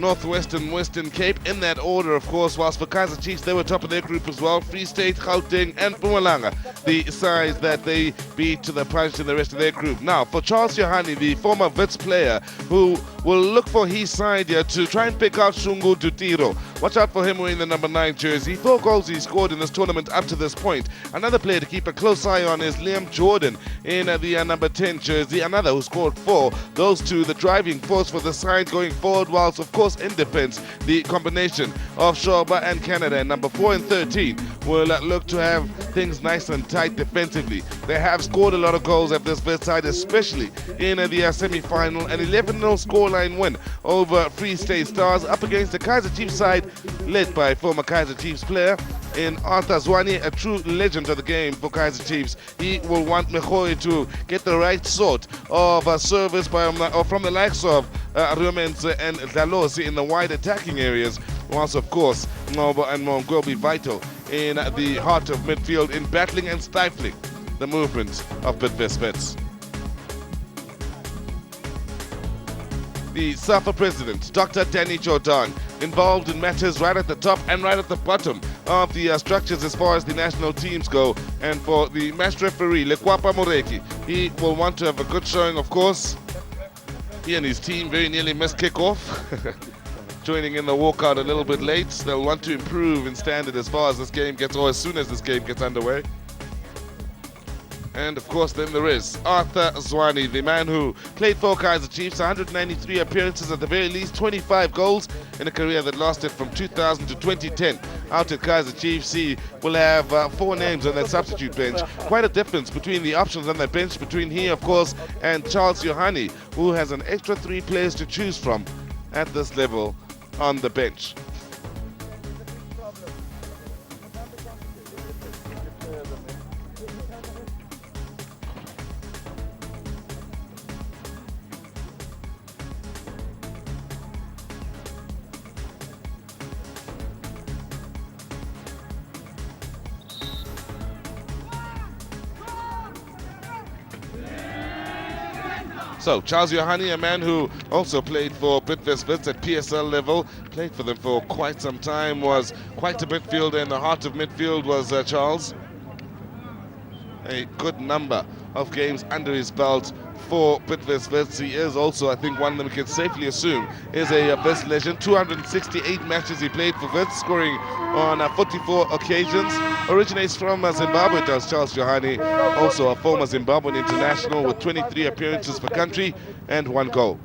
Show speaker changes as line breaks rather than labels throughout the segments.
Northwest and Western Cape in that order, of course, whilst for Kaizer Chiefs, they were top of their group as well. Free State, Gauteng and Mpumalanga, the sides that they beat to the punch in the rest of their group. Now, for Charles Yohani, the former Wits player, who will look for his side here to try and pick out Shungu Tutiro. Watch out for him wearing the number 9 jersey. 4 goals he scored in this tournament up to this point. Another player to keep a close eye on is Liam Jordan in the number 10 jersey. Another who scored 4. Those two, the driving force for the side going forward, whilst of course in defense, the combination of Shoba and Canada in number 4 and 13 will look to have things nice and tight defensively. They have scored a lot of goals at this Wits side, especially in the semi-final. An 11-0 scoreline win over Free State Stars up against the Kaizer Chiefs side led by former Kaizer Chiefs player in Arthur Zwane, a true legend of the game for Kaizer Chiefs. He will want Mekhoe to get the right sort of service from the likes of Rumens and Dalosi in the wide attacking areas, whilst of course Ngobo and Mongo will be vital in the heart of midfield in battling and stifling the movement of Bidvest Wits. The SAFA president, Dr. Danny Jordan, involved in matters right at the top and right at the bottom of the structures as far as the national teams go. And for the match referee, Lekwapa Moreki, he will want to have a good showing, of course. He and his team very nearly missed kickoff. Joining in the walkout a little bit late. They'll want to improve in standard as far as this game gets, or as soon as this game gets underway. And of course then there is Arthur Zwane, the man who played for Kaizer Chiefs, 193 appearances, at the very least 25 goals in a career that lasted from 2000 to 2010. Out at Kaizer Chiefs, he will have 4 names on that substitute bench. Quite a difference between the options on that bench, between he of course and Charles Yohani, who has an extra 3 players to choose from at this level on the bench. So, Charles Yohani, a man who also played for Bidvest Wits at PSL level, played for them for quite some time, was quite a midfielder. In the heart of midfield was Charles. A good number of games under his belt for Bidvest Wits. He is also, I think, one that we can safely assume is a Wits legend. 268 matches he played for Wits, scoring on 44 occasions. Originates from Zimbabwe, does Charles Yohani, also a former Zimbabwean international with 23 appearances for country and 1 goal.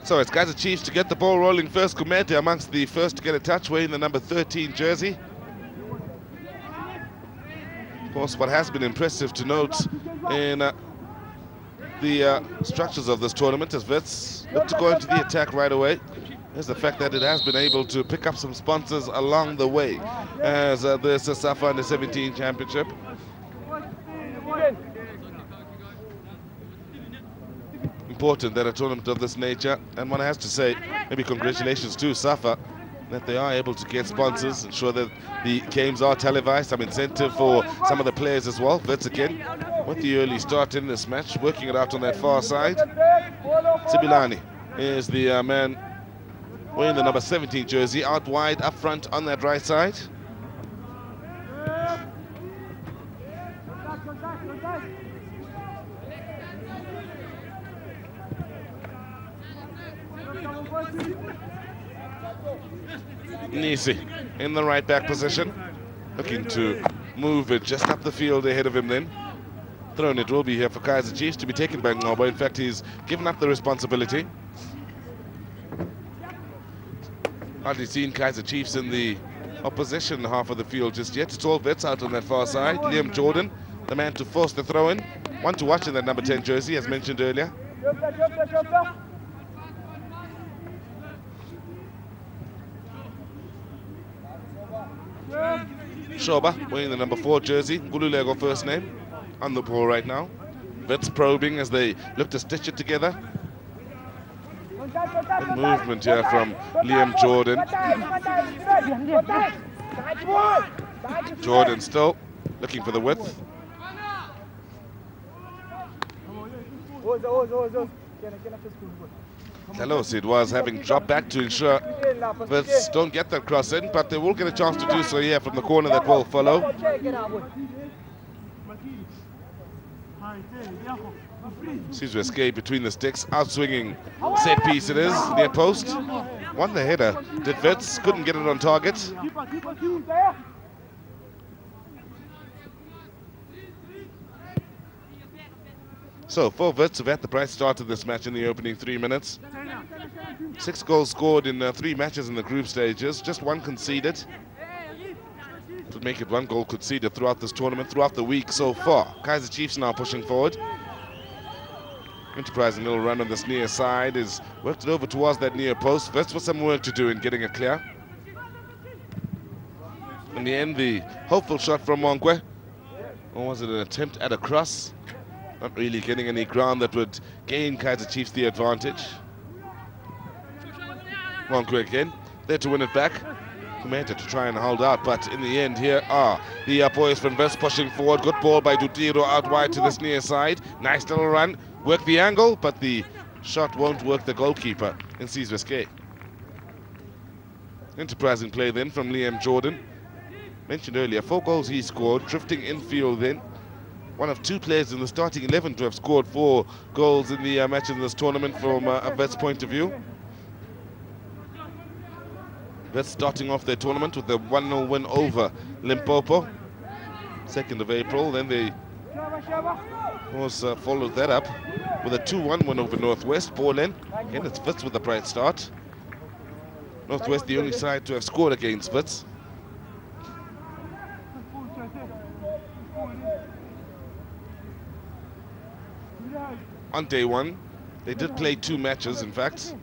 So it's Kaizer Chiefs to get the ball rolling first. Kumete amongst the first to get a touch, wearing the number 13 jersey. Of course, what has been impressive to note in the structures of this tournament as Wits look to go into the attack right away is the fact that it has been able to pick up some sponsors along the way as this SAFA Under 17 Championship. Important that a tournament of this nature, and one has to say maybe congratulations to SAFA that they are able to get sponsors, ensure that the games are televised, some incentive for some of the players as well. Wits again with the early start in this match, working it out on that far side. Sibilani is the man wearing the number 17 jersey, out wide, up front on that right side. Nisi in the right back position, looking to move it just up the field ahead of him then. Thrown it will be here for Kaizer Chiefs to be taken by Ngobo. In fact, he's given up the responsibility. Hardly seen Kaizer Chiefs in the opposition half of the field just yet. It's all Wits out on that far side. Liam Jordan, the man to force the throw in. One to watch in that number 10 jersey, as mentioned earlier. Shoba wearing the number 4 jersey, Gululego first name, on the ball right now. Wits probing as they look to stitch it together. Good movement here from Liam Jordan. Jordan still looking for the width. Talosid was having drop back to ensure Wits don't get that cross in, but they will get a chance to do so here from the corner that will follow. Seems to escape between the sticks, outswinging set piece it is, near post. Won the header, did Wits, couldn't get it on target. So for Wits, who've had the bright start of this match in the opening 3 minutes. 6 goals scored in 3 matches in the group stages, just 1 conceded. To make it 1 goal conceded throughout this tournament, throughout the week so far. Kaizer Chiefs now pushing forward. Enterprising little run on this near side, is worked it over towards that near post. Wits with some work to do in getting it clear. In the end, the hopeful shot from Monkwe. Or was it an attempt at a cross? Not really getting any ground that would gain Kaizer Chiefs the advantage. Monkwe again, there to win it back. Commander to try and hold out, but in the end here are the boys from Wits pushing forward. Good ball by Dutiro out wide to this near side. Nice little run, work the angle, but the shot won't work the goalkeeper in Chiefs-SAFA. Enterprising play then from Liam Jordan. Mentioned earlier, 4 goals he scored, drifting infield then. One of 2 players in the starting 11 to have scored 4 goals in the match in this tournament from a Wits point of view. Wits starting off their tournament with a 1-0 win over Limpopo, 2nd of April. Then they followed that up with a 2-1 win over Northwest. Ball in. Again, it's Wits with a bright start. Northwest the only side to have scored against Wits. On day 1, they did play 2 matches, in fact.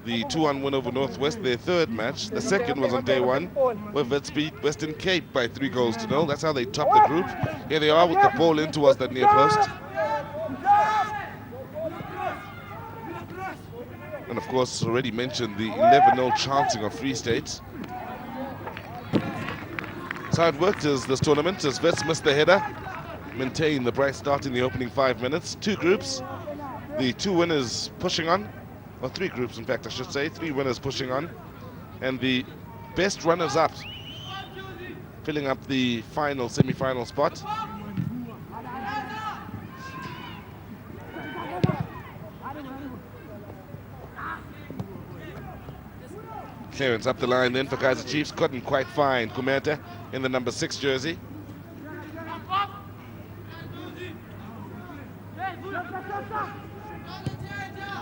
The 2-1 win over Northwest, their 3rd match. The 2nd was on day 1, where Wits beat Western Cape by 3 goals to 0. That's how they topped the group. Here they are with the ball in towards that near post. And of course, already mentioned the 11-0 chancing of Free State. So how it worked is this tournament, as Wits missed the header, maintained the bright start in the opening 5 minutes. 2 groups, the 2 winners pushing on. Or 3 groups, in fact, I should say. 3 winners pushing on. And the best runners-up filling up the final, semi-final spot. Clearance up the line then for Kaizer Chiefs. Couldn't quite find Kumete in the number 6 jersey.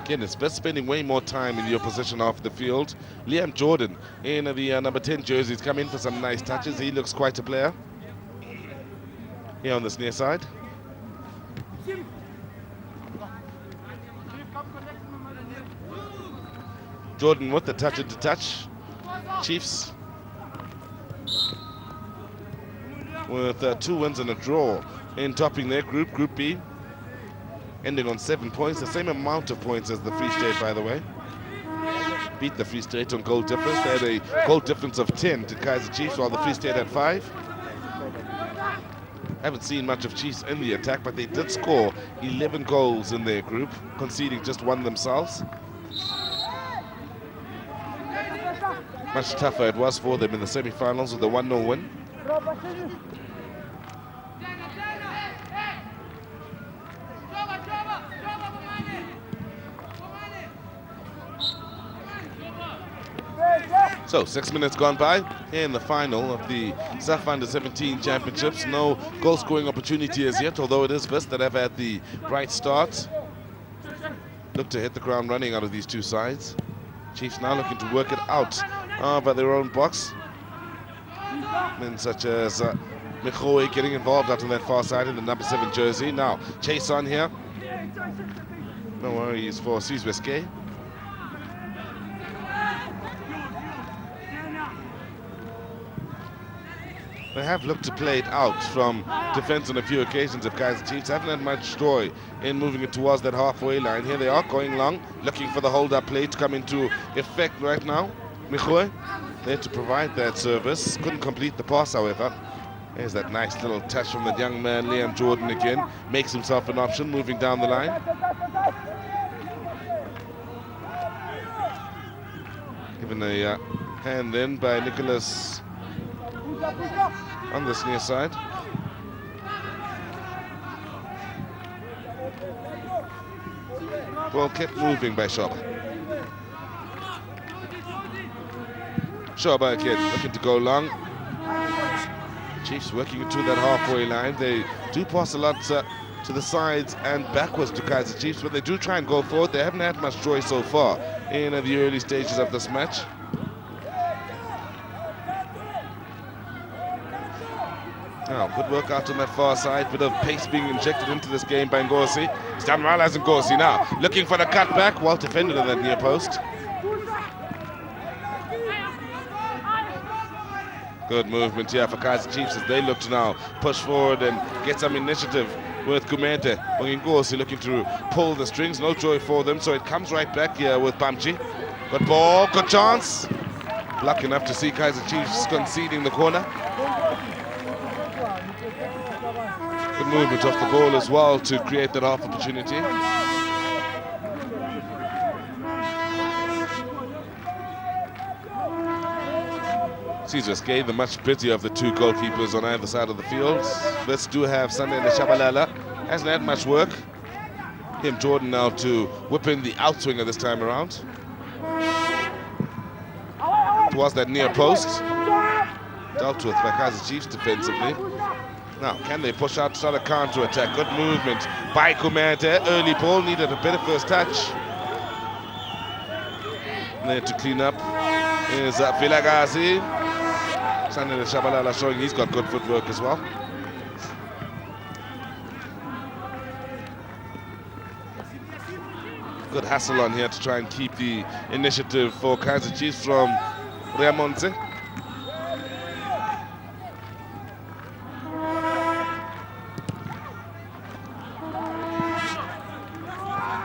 Again, it's Wits spending way more time in the opposition half the field. Liam Jordan in the number 10 jersey has come in for some nice touches. He looks quite a player. Here on this near side. Jordan with the touch into touch. Chiefs with 2 wins and a draw in topping their group, Group B. Ending on 7 points, the same amount of points as the Free State, by the way. Beat the Free State on goal difference. They had a goal difference of 10 to Kaizer Chiefs, while the Free State had 5. Haven't seen much of Chiefs in the attack, but they did score 11 goals in their group, conceding just 1 themselves. Much tougher it was for them in the semi-finals with a 1-0 win. So 6 minutes gone by here in the final of the SAFA Under-17 Championships. No goal scoring opportunity as yet, although it is Wits that have had the bright start. Look to hit the ground running out of these 2 sides. Chiefs now looking to work it out by their own box. Men such as Mikhoe getting involved out on that far side in the number 7 jersey. Now chase on here. No worries for Chiefs-SAFA. They have looked to play it out from defense on a few occasions of Kaizer Chiefs. Haven't had much joy in moving it towards that halfway line. Here they are going long, looking for the hold-up play to come into effect right now. Michoy there to provide that service. Couldn't complete the pass, however. There's that nice little touch from the young man, Liam Jordan again. Makes himself an option, moving down the line. Given a hand in by Nicholas on this near side. Ball kept moving by Shoba. Shoba again, looking to go long. Chiefs working into that halfway line. They do pass a lot to the sides and backwards to Kaizer Chiefs, but they do try and go forward. They haven't had much joy so far in the early stages of this match. Now, good work out on that far side. Bit of pace being injected into this game by Ngosi. It's done well as Ngosi now. Looking for the cutback. Well defended on that near post. Good movement here for Kaizer Chiefs as they look to now push forward and get some initiative with Kumente. Ngosi looking to pull the strings. No joy for them, so it comes right back here with Bamchi. Good ball, good chance. Lucky enough to see Kaizer Chiefs conceding the corner. Good movement off the ball as well to create that half opportunity. Caesar Skay, the much prettier of the two goalkeepers on either side of the field. Wits do have Sunday Shabalala. Hasn't had much work. Him Jordan now to whip in the outswinger this time around. Towards that near post. Dealt with by Kaizer Chiefs defensively. Now, can they push out to start a counter-attack? Good movement by Kumente. Early ball, needed a better first touch. There to clean up is Vilagazi. Sunday Shabalala showing he's got good footwork as well. Good hassle on here to try and keep the initiative for Kaizer Chiefs from Riamonte.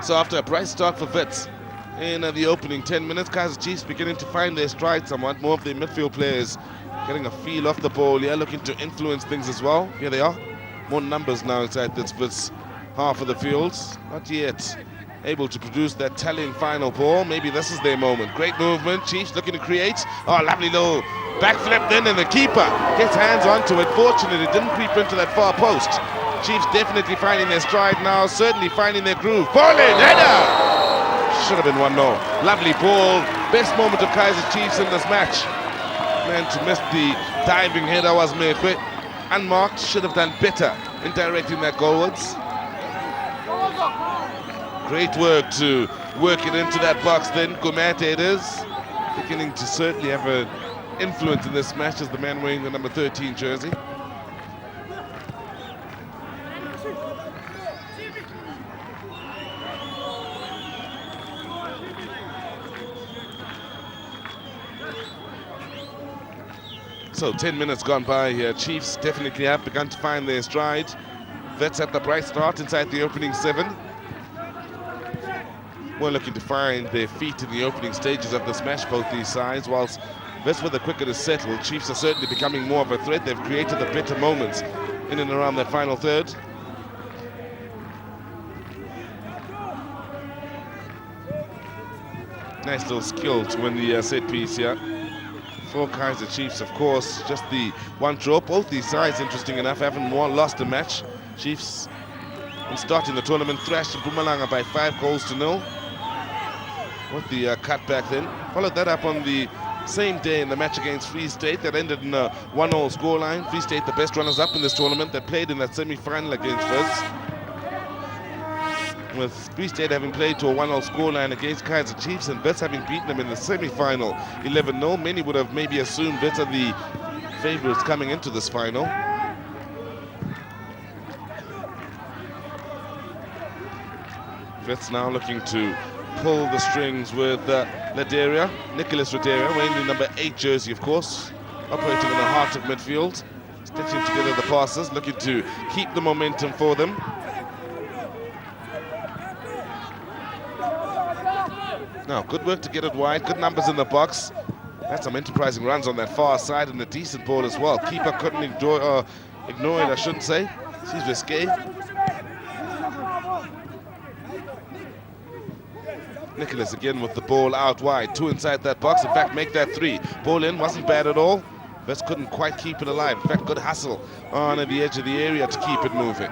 So after a bright start for Wits in the opening 10 minutes, Kaizer Chiefs beginning to find their stride somewhat. More of the midfield players getting a feel off the ball here, looking to influence things as well. Here they are. More numbers now inside this Wits half of the field. Not yet able to produce that telling final ball. Maybe this is their moment. Great movement. Chiefs looking to create. Oh, lovely little backflip then, and the keeper gets hands onto it. Fortunately, it didn't creep into that far post. Chiefs definitely finding their stride now, certainly finding their groove. Ball in, header! Should have been 1-0. Lovely ball. Best moment of Kaizer Chiefs in this match. Man, to miss the diving header was Mekwe. Unmarked, should have done better in directing that goalwards. Great work to work it into that box then. Gumate it is. Beginning to certainly have an influence in this match as the man wearing the number 13 jersey. So 10 minutes gone by here. Chiefs definitely have begun to find their stride. Wits at the bright start inside the opening 7. We're looking to find their feet in the opening stages of this match, both these sides. Whilst Wits were the quicker to settle, Chiefs are certainly becoming more of a threat. They've created the better moments in and around that final third. Nice little skill to win the set piece here. For Kaizer Chiefs, of course, just the one draw. Both these sides, interesting enough, haven't lost a match. Chiefs, in starting the tournament, thrashed Mpumalanga by 5-0 with the cutback then. Followed that up on the same day in the match against Free State that ended in a 1-0 scoreline. Free State, the best runners-up in this tournament, that played in that semi-final against Wits. With Free State having played to a 1-0 scoreline against Kaizer Chiefs and Wits having beaten them in the semi-final 11-0. Many would have maybe assumed Wits are the favourites coming into this final. Wits now looking to pull the strings with Nicholas Laderia, wearing the number 8 jersey, of course, operating in the heart of midfield. Stitching together the passes, looking to keep the momentum for them. Now, good work to get it wide, good numbers in the box. That's some enterprising runs on that far side and a decent ball as well. Keeper couldn't ignore it, I shouldn't say. She's risque. Nicholas again with the ball out wide. 2 inside that box. In fact, make that 3. Ball in, wasn't bad at all. Wits couldn't quite keep it alive. In fact, good hustle on the edge of the area to keep it moving.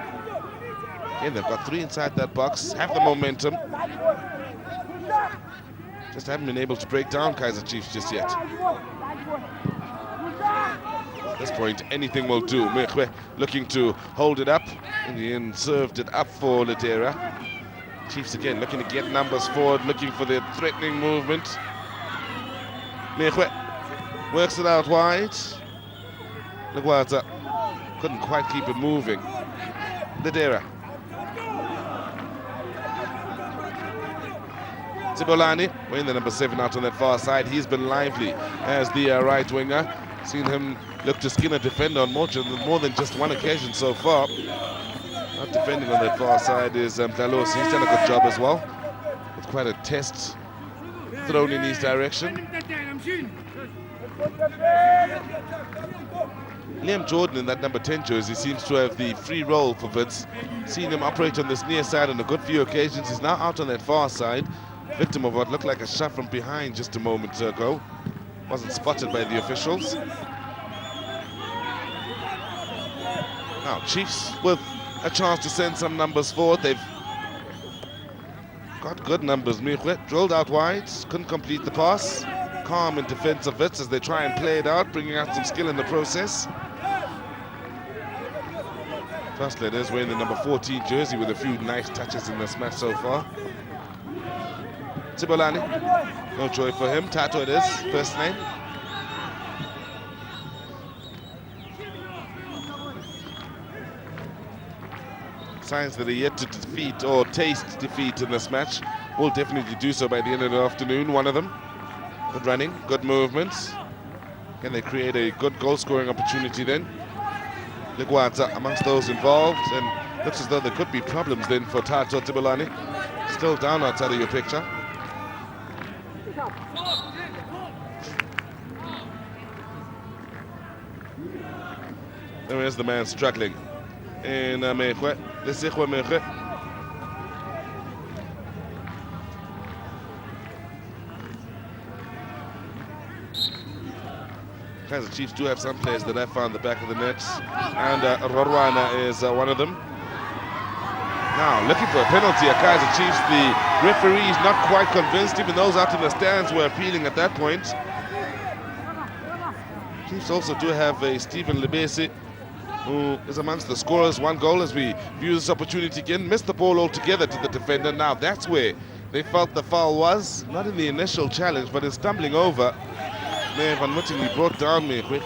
Again, they've got 3 inside that box. Have the momentum. Just haven't been able to break down Kaizer Chiefs just yet. At this point, anything will do. Mekwe looking to hold it up. In the end, served it up for Ladera. Chiefs again looking to get numbers forward, looking for the threatening movement. Mekwe works it out wide. Lagwata couldn't quite keep it moving. Ladera. Tibolani, wearing the number 7 out on that far side. He's been lively as the right winger. Seen him look to skin a defender on more than just one occasion so far. Not defending on that far side is Dalos. He's done a good job as well. With quite a test thrown in his direction. Liam Jordan in that number 10 jersey seems to have the free role for Wits. Seen him operate on this near side on a good few occasions. He's now out on that far side. Victim of what looked like a shot from behind just a moment ago. Wasn't spotted by the officials. Now, Chiefs with a chance to send some numbers forward. They've got good numbers. Mekwe drilled out wide, couldn't complete the pass. Calm in defense of Wits as they try and play it out, bringing out some skill in the process. First letters wearing the number 14 jersey with a few nice touches in this match so far. Tibolani, no joy for him. Tato it is, first name. Signs that are yet to defeat or taste defeat in this match. Will definitely do so by the end of the afternoon, one of them. Good running, good movements. Can they create a good goal scoring opportunity then? Ligwata amongst those involved, and looks as though there could be problems then for Tato Tibolani. Still down outside of your picture. There is the man struggling in Mekwe. Lesikwe Mekwe. Kaizer Chiefs do have some players that have found the back of the net, and Rorwana is one of them. Now looking for a penalty at Kaizer Chiefs. The referee is not quite convinced. Even those out in the stands were appealing at that point. Chiefs also do have a Stephen Lebesi, who is amongst the scorers. 1 goal as we view this opportunity again. Missed the ball altogether to the defender. Now that's where they felt the foul was. Not in the initial challenge, but in stumbling over. May have unwittingly brought down Mekwe.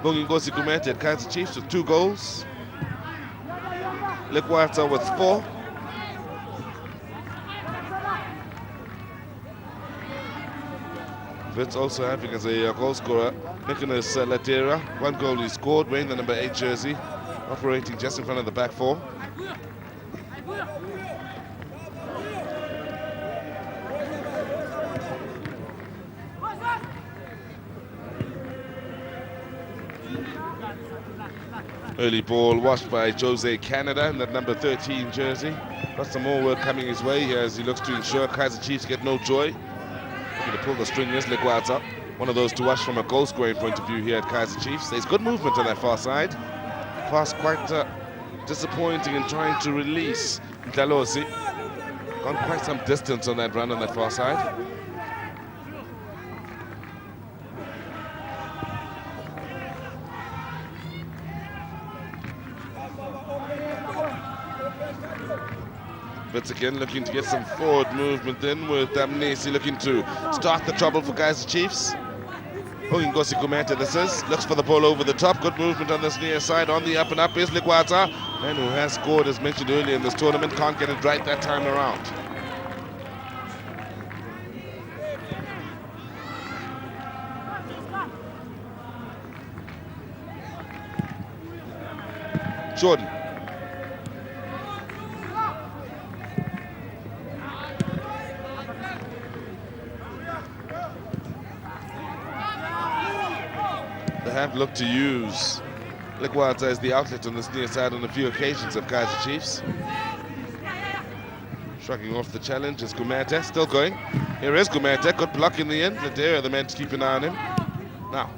Bongingosi Gumete at Kaizer Chiefs with 2 goals. Lekwata with 4. Wits also having as a goal scorer Nicholas Latera. 1 goal he scored, wearing the number 8 jersey, operating just in front of the back 4. Early ball washed by Jose Canada in that number 13 jersey. Got some more work coming his way here as he looks to ensure Kaizer Chiefs get no joy. Looking to pull the string is Legwata. One of those to watch from a goal scoring point of view here at Kaizer Chiefs. There's good movement on that far side. Pass quite disappointing in trying to release Dalosi. Gone quite some distance on that run on that far side. Wits again looking to get some forward movement then, with Damnesi looking to start the trouble for Kaizer Chiefs. Ngosi Kumete this is, looks for the ball over the top. Good movement on this near side. On the up and up is Ligwata, and who has scored as mentioned earlier in this tournament. Can't get it right that time around. Jordan. They have looked to use Likwata as the outlet on this near side on a few occasions of Kaizer Chiefs. Shrugging off the challenge is Gumete, still going. Here is Gumete, good block in the end. Ladera, the man to keep an eye on him. Now,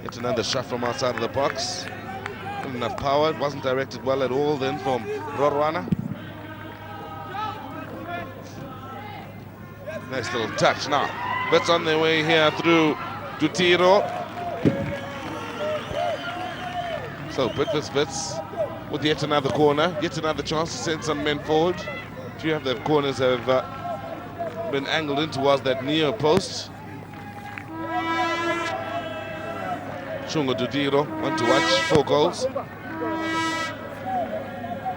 get another shot from outside of the box. Not enough power, it wasn't directed well at all then from Rorwana. Nice little touch now. Wits on their way here through Dutiro. So Wits with yet another corner, yet another chance to send some men forward. A few of the corners have been angled in towards that near post. Chungo Dutiro, one to watch, 4 goals.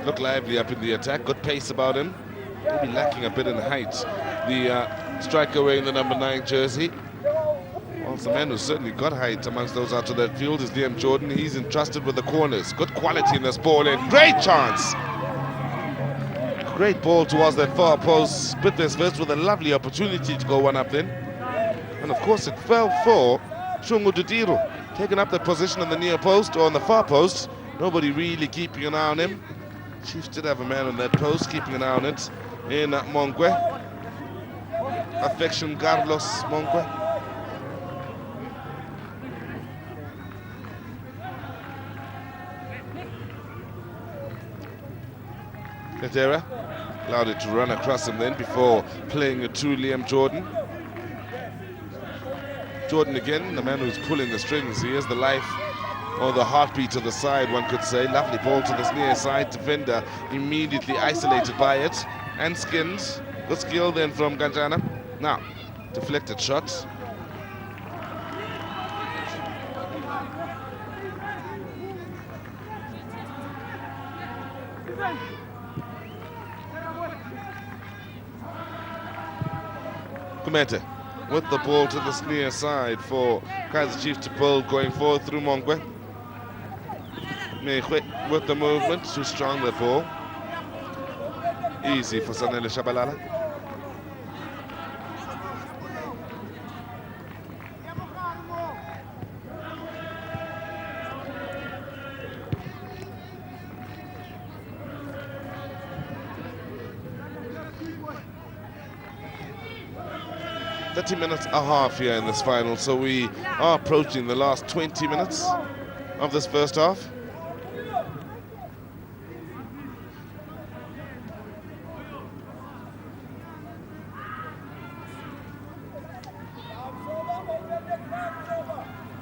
Look lively up in the attack, good pace about him. Maybe lacking a bit in height. The striker wearing the number 9 jersey. Well, it's a man who's certainly got height amongst those out of that field is Liam Jordan. He's entrusted with the corners. Good quality in this ball and great chance. Great ball towards that far post. Split this first with a lovely opportunity to go one up then. And of course it fell for Chungo Dutiro. Taking up that position on the near post or on the far post. Nobody really keeping an eye on him. Chiefs did have a man on that post keeping an eye on it in Mongwe. Affection Carlos Mongwe. Katera allowed it to run across him then before playing it to Liam Jordan. Jordan again, the man who's pulling the strings. He is the life or the heartbeat of the side, one could say. Lovely ball to this near side defender, immediately isolated by it and skinned. Good skill then from Ganjana. Now, deflected shot. Kumete with the ball to the near side for Kaizer Chiefs to pull going forward through Mongwe. Mehwe with the movement, too strong the ball. Easy for Sanele Shabalala. Minutes a half here in this final, so we are approaching the last 20 minutes of this first half.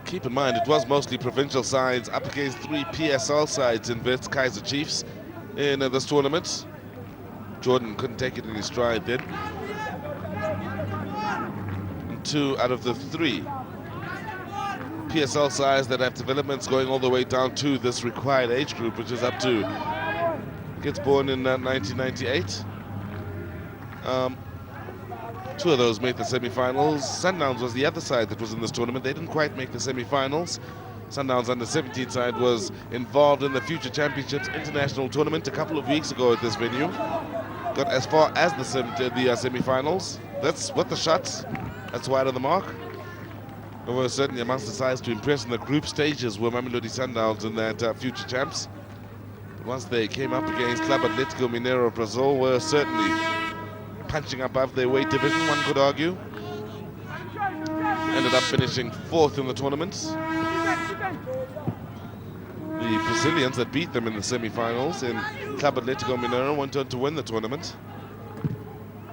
Keep in mind, it was mostly provincial sides up against 3 PSL sides in Wits, Kaizer Chiefs in this tournament. Jordan couldn't take it in his stride then. 2 out of the 3 PSL sides that have developments going all the way down to this required age group, which is up to kids born in 1998. 2 of those made the semi-finals. Sundowns was the other side that was in this tournament. They didn't quite make the semi-finals. Sundowns under 17 side was involved in the Future Championships International Tournament a couple of weeks ago at this venue. Got as far as the semi-finals. That's what the shots. That's wide of the mark. There were certainly amongst the sides to impress in the group stages were Mamelodi Sundowns in that Future Champs. But once they came up against Club Atletico Mineiro Brazil, were certainly punching above their weight division, one could argue. Ended up finishing 4th in the tournament. The Brazilians that beat them in the semi-finals in Club Atletico Mineiro went on to win the tournament.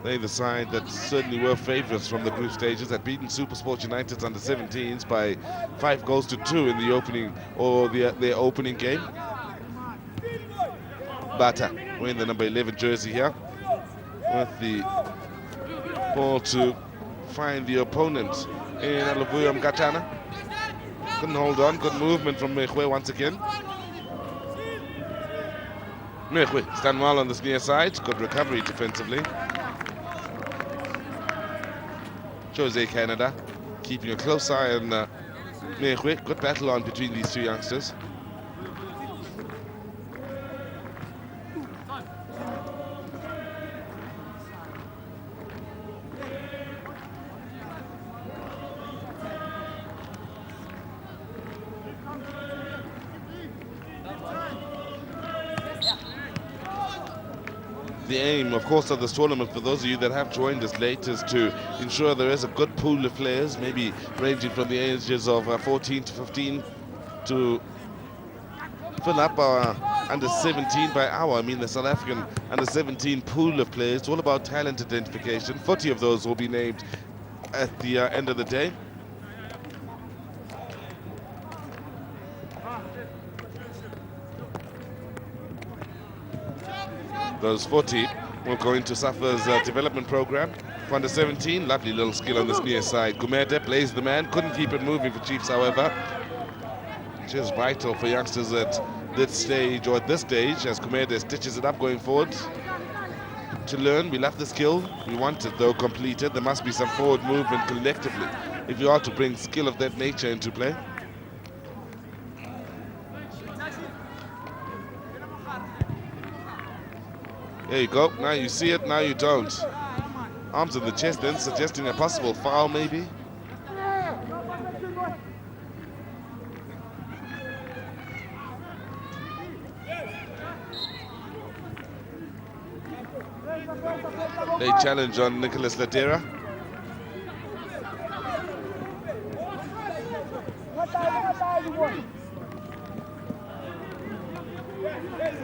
They the side that certainly were favourites from the group stages, had beaten SuperSport United's under 17s by 5 goals to 2 in the opening or their opening game. Bata wearing the number 11 jersey here with the ball to find the opponent in Alavuyo Mkachana. Couldn't hold on, good movement from Mehwe once again. Mehwe stand well on this near side, good recovery defensively. Jose Canada keeping a close eye on Mehwe. Good battle on between these 2 youngsters. the aim, of course, of this tournament, for those of you that have joined us late, is to ensure there is a good pool of players, maybe ranging from the ages of 14 to 15, to fill up our under 17 by our, I mean the South African under 17 pool of players. It's all about talent identification. 40 of those will be named at the end of the day. Those 40 will go into SAFA's development program. For under 17, lovely little skill on this near side. Gumede plays the man, couldn't keep it moving for Chiefs, however. Which is vital for youngsters at this stage, or at this stage, as Gumede stitches it up going forward. To learn, we love the skill, we want it though completed. There must be some forward movement collectively if you are to bring skill of that nature into play. There you go, now you see it, now you don't. Arms in the chest then, suggesting a possible foul maybe. They challenge on Nicholas Ladera.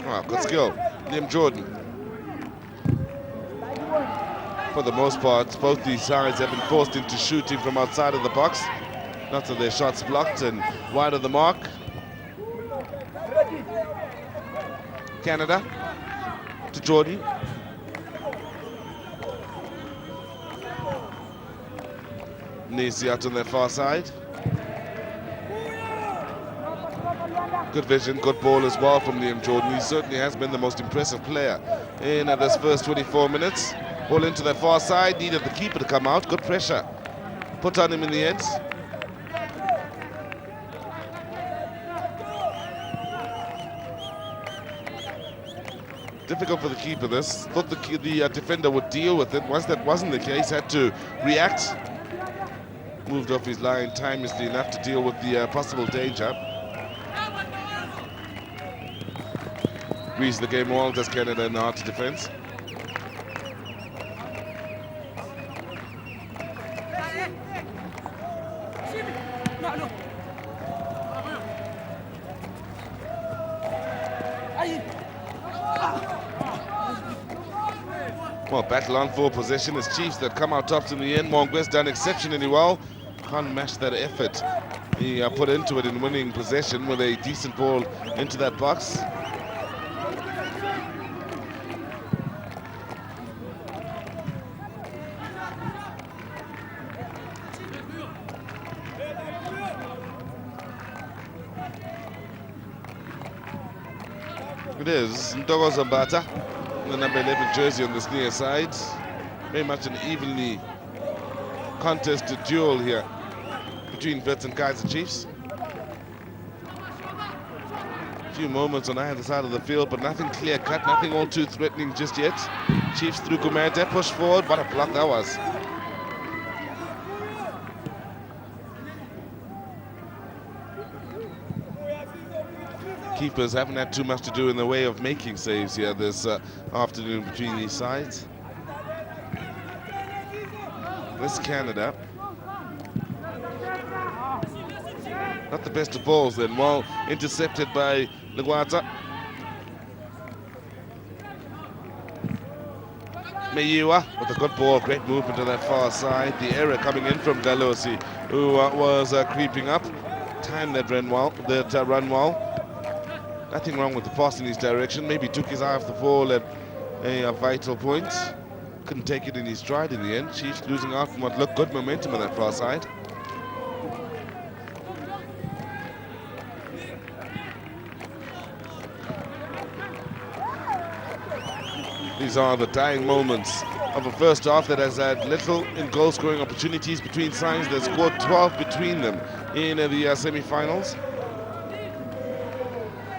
Oh, good skill. Liam Jordan. For the most part, both these sides have been forced into shooting from outside of the box. Lots of their shots blocked and wide of the mark. Canada to Jordan. Nisi out on their far side. Good vision, good ball as well from Liam Jordan. He certainly has been the most impressive player in this first 24 minutes. Ball into their far side, needed the keeper to come out. Good pressure put on him in the end. Difficult for the keeper this. Thought the defender would deal with it. Once that wasn't the case, had to react. Moved off his line timelessly enough to deal with the possible danger. Reads the game well, does Canada in the art of defense. Well, battle on for possession. It's Chiefs that come out tops in the end. Mwangwe's done exceptionally well. Can't match that effort he put into it in winning possession with a decent ball into that box. It is Ndogo Zambata, the number 11 jersey on this near side. Very much an evenly contested duel here between Wits and Kaizer Chiefs. A few moments on either side of the field, but nothing clear cut, nothing all too threatening just yet. Chiefs through Gumede, push forward. What a block that was. Keepers haven't had too much to do in the way of making saves here this afternoon between these sides. This Canada. Not the best of balls then. Well intercepted by Lugwata. Meyiwa with a good ball, great movement to that far side. The error coming in from Galosi, who was creeping up. Timed that run well. Nothing wrong with the pass in his direction. Maybe took his eye off the ball at a vital point. Couldn't take it in his stride in the end. Chiefs losing out from what looked good momentum on that far side. These are the dying moments of a first half that has had little in goal-scoring opportunities between sides. They scored 12 between them in the semi-finals.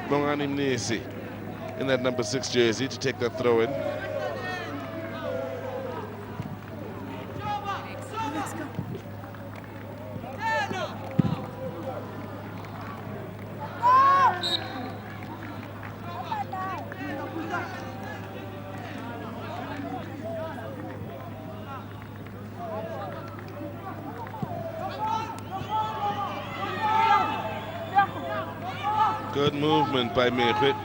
Mongani Mnisi in that number 6 jersey to take that throw in. Good movement by Mehrit.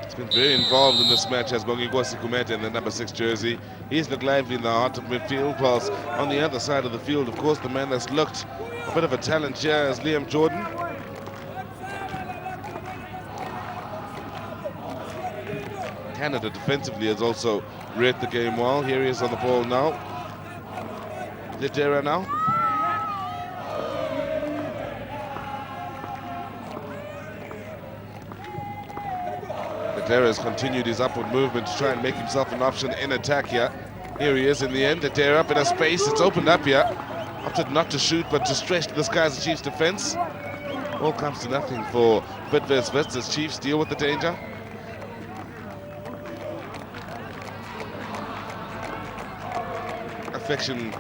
He's been very involved in this match as Bonginkosi Kumete in the number 6 jersey. He's looked lively in the heart of midfield, whilst on the other side of the field, of course, the man that's looked a bit of a talent here is Liam Jordan. Canada defensively has also read the game well. Here he is on the ball now. Lidera now. Lidera has continued his upward movement to try and make himself an option in attack here. Here he is in the end. Lidera up in a space. It's opened up here. Opted not to shoot, but to stretch this Kaizer Chiefs defense. All comes to nothing for Wits as Chiefs deal with the danger. Affection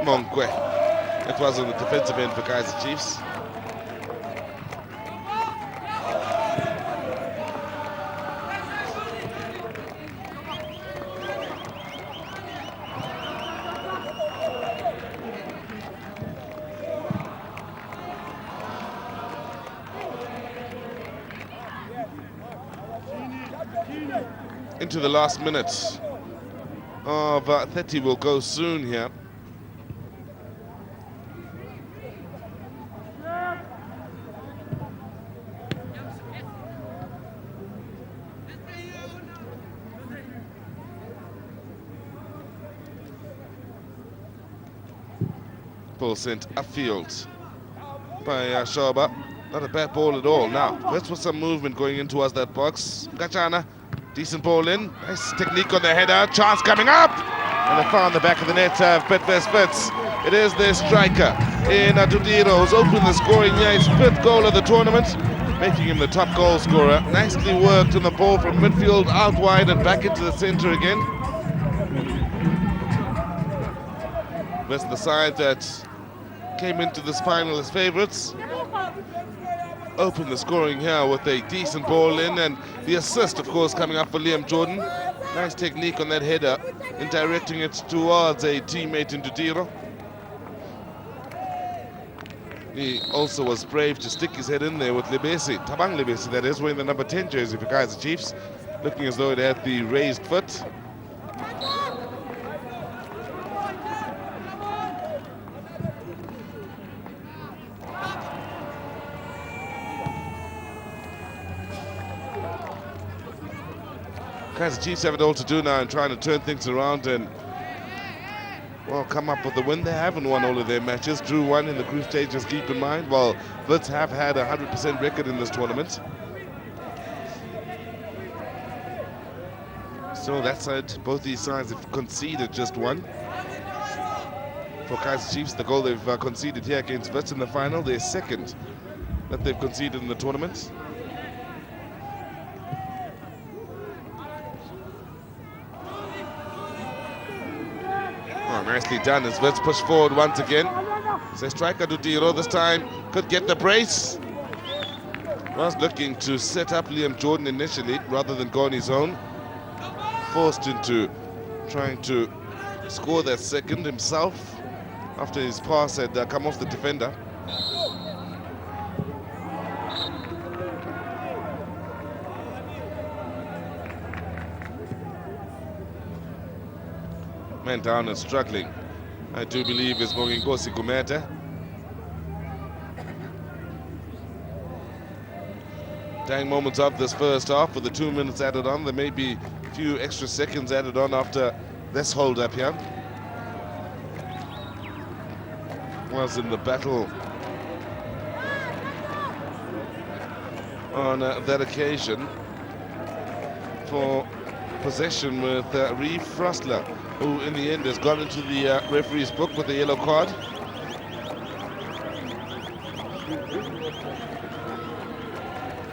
Monkwe. It was on the defensive end for Kaizer Chiefs. Into the last minute of 30 will go soon here. Ball sent upfield by Shoba. Not a bad ball at all. Now, let's put some movement going in towards that box. Gachana. Decent ball in. Nice technique on the header. Chance coming up. And they found the back of the net of Wits. It is their striker in Dudiro who's opened the scoring here. His 5th goal of the tournament, making him the top goal scorer. Nicely worked on the ball from midfield out wide and back into the center again. That's the side that came into this final as favourites. Open the scoring here with a decent ball in, and the assist, of course, coming up for Liam Jordan. Nice technique on that header in directing it towards a teammate in Dudiro. He also was brave to stick his head in there with Lebesi, Tabang Lebesi, that is, wearing the number 10 jersey for Kaizer Chiefs, looking as though it had the raised foot. Kaizer Chiefs have it all to do now and trying to turn things around and, well, come up with the win. They haven't won all of their matches. Drew one in the group stages, keep in mind, while Wits have had a 100% record in this tournament. So that side, both these sides have conceded just one. For Kaizer Chiefs, the goal they've conceded here against Wits in the final, their 2nd that they've conceded in the tournament. Nicely done as Wits push forward once again. So striker Dudiro this time could get the brace. Was looking to set up Liam Jordan initially rather than go on his own. Forced into trying to score that 2nd himself after his pass had come off the defender. Man down and struggling, I do believe, is Bonginkosi Kumete. Dying moments of this first half with the 2 minutes added on. There may be a few extra seconds added on after this hold up here. Was in the battle on that occasion for possession with Reeve Frostler, who in the end has gone into the referee's book with a yellow card.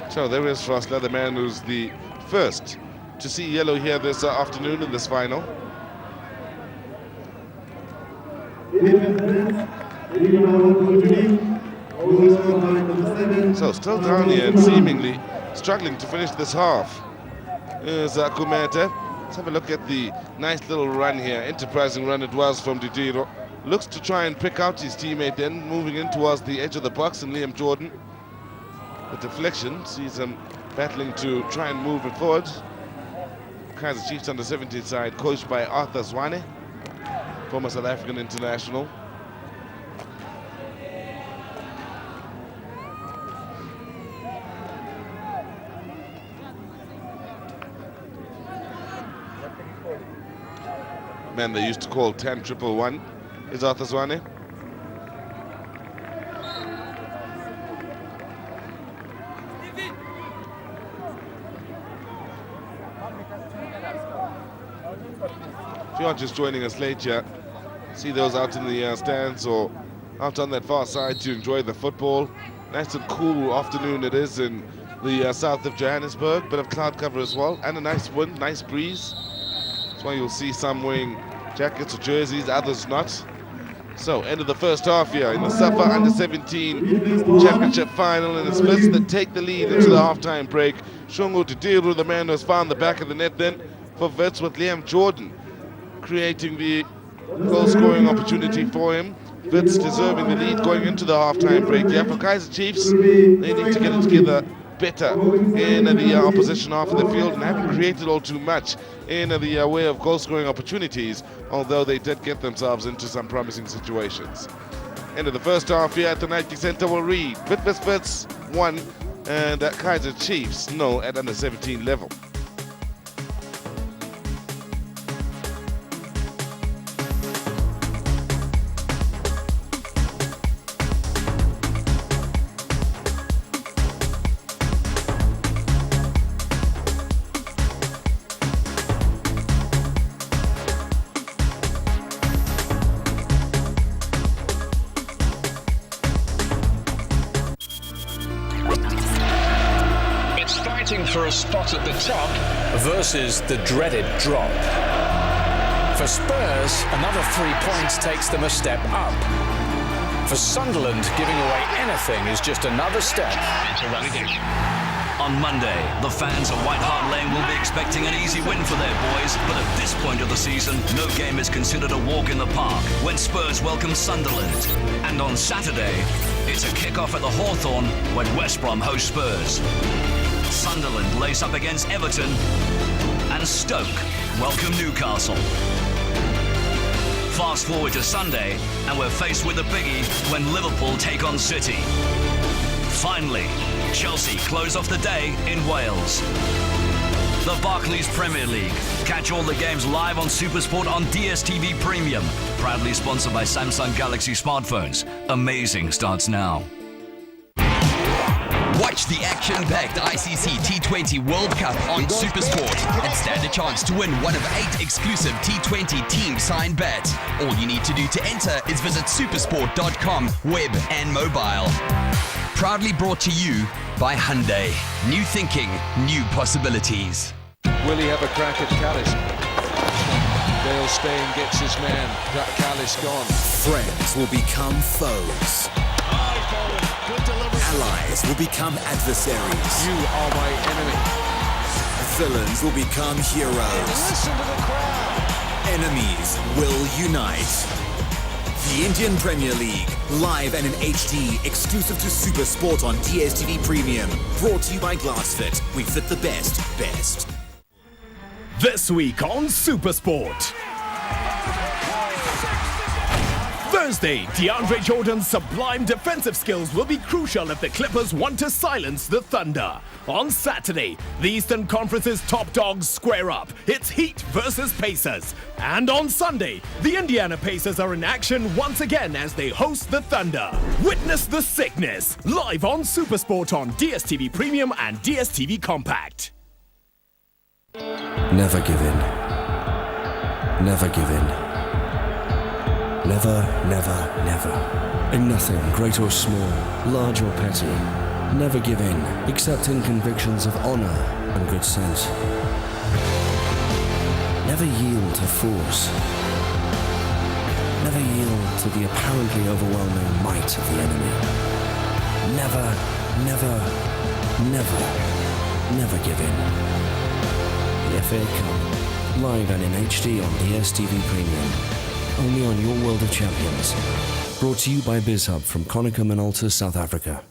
So there is Frostler, the man who's the first to see yellow here this afternoon in this final. So still down here and seemingly struggling to finish this half is Kumete. Let's have a look at the nice little run here. Enterprising run it was from Dudiro. looks to try and pick out his teammate then, moving in towards the edge of the box, and Liam Jordan, the deflection, sees him battling to try and move it forward. Kaizer Chiefs under 17 side, coached by Arthur Zwane, former South African international. Man they used to call 10-1-1 is Arthur Zwane. If you are just joining us late here, see those out in the stands or out on that far side to enjoy the football. Nice and cool afternoon it is in the south of Johannesburg. Bit of cloud cover as well, and a nice wind, nice breeze. That's why you'll see some wearing jackets or jerseys, others not. So, end of the first half here in the SAFA Under 17 Championship Final, and it's Wits that take the lead into the halftime break. Shungu to deal with the man who's found the back of the net then for Wits, with Liam Jordan creating the goal-scoring opportunity for him. Wits deserving the lead going into the halftime break. Yeah, for Kaizer Chiefs, they need to get it together better in the opposition half of the field, and haven't created all too much in the way of goal-scoring opportunities, although they did get themselves into some promising situations. End of the first half here at the Nike Centre will read Wits 1 and Kaizer Chiefs 0 at under 17 level.
For a spot at the top versus the dreaded drop. For Spurs, another 3 points takes them a step up. For Sunderland, giving away anything is just another step into relegation.
On Monday, the fans of White Hart Lane will be expecting an easy win for their boys, but at this point of the season, no game is considered a walk in the park when Spurs welcome Sunderland. And on Saturday, it's a kick-off at the Hawthorn when West Brom host Spurs. Sunderland lace up against Everton, and Stoke welcome Newcastle. Fast forward to Sunday, and we're faced with a biggie when Liverpool take on City. Finally, Chelsea close off the day in Wales. The Barclays Premier League. Catch all the games live on SuperSport on DStv Premium. Proudly sponsored by Samsung Galaxy smartphones. Amazing starts now.
Watch the action-packed ICC T20 World Cup on SuperSport and stand a chance to win one of 8 exclusive T20 team-signed bats. All you need to do to enter is visit supersport.com, web and mobile. Proudly brought to you by Hyundai. New thinking, new possibilities.
Will he have a crack at Callis? Dale Steyn gets his man. Callis gone.
Friends will become foes. Allies will become adversaries.
You are my enemy.
Villains will become heroes.
Listen to the crowd.
Enemies will unite. The Indian Premier League, live and in HD, exclusive to SuperSport on DStv Premium. Brought to you by GlassFit. We fit the best.
This week on SuperSport. Thursday, DeAndre Jordan's sublime defensive skills will be crucial if the Clippers want to silence the Thunder. On Saturday, the Eastern Conference's top dogs square up. It's Heat versus Pacers. And on Sunday, the Indiana Pacers are in action once again as they host the Thunder. Witness the sickness, live on SuperSport on DStv Premium and DStv Compact.
Never give in. Never give in. Never, never, never. In nothing, great or small, large or petty. Never give in, except in convictions of honor and good sense. Never yield to force. Never yield to the apparently overwhelming might of the enemy. Never, never, never, never give in. The FA Cup, live and in HD on DStv Premium. only on your World of Champions. Brought to you by BizHub from Konica Minolta, South Africa.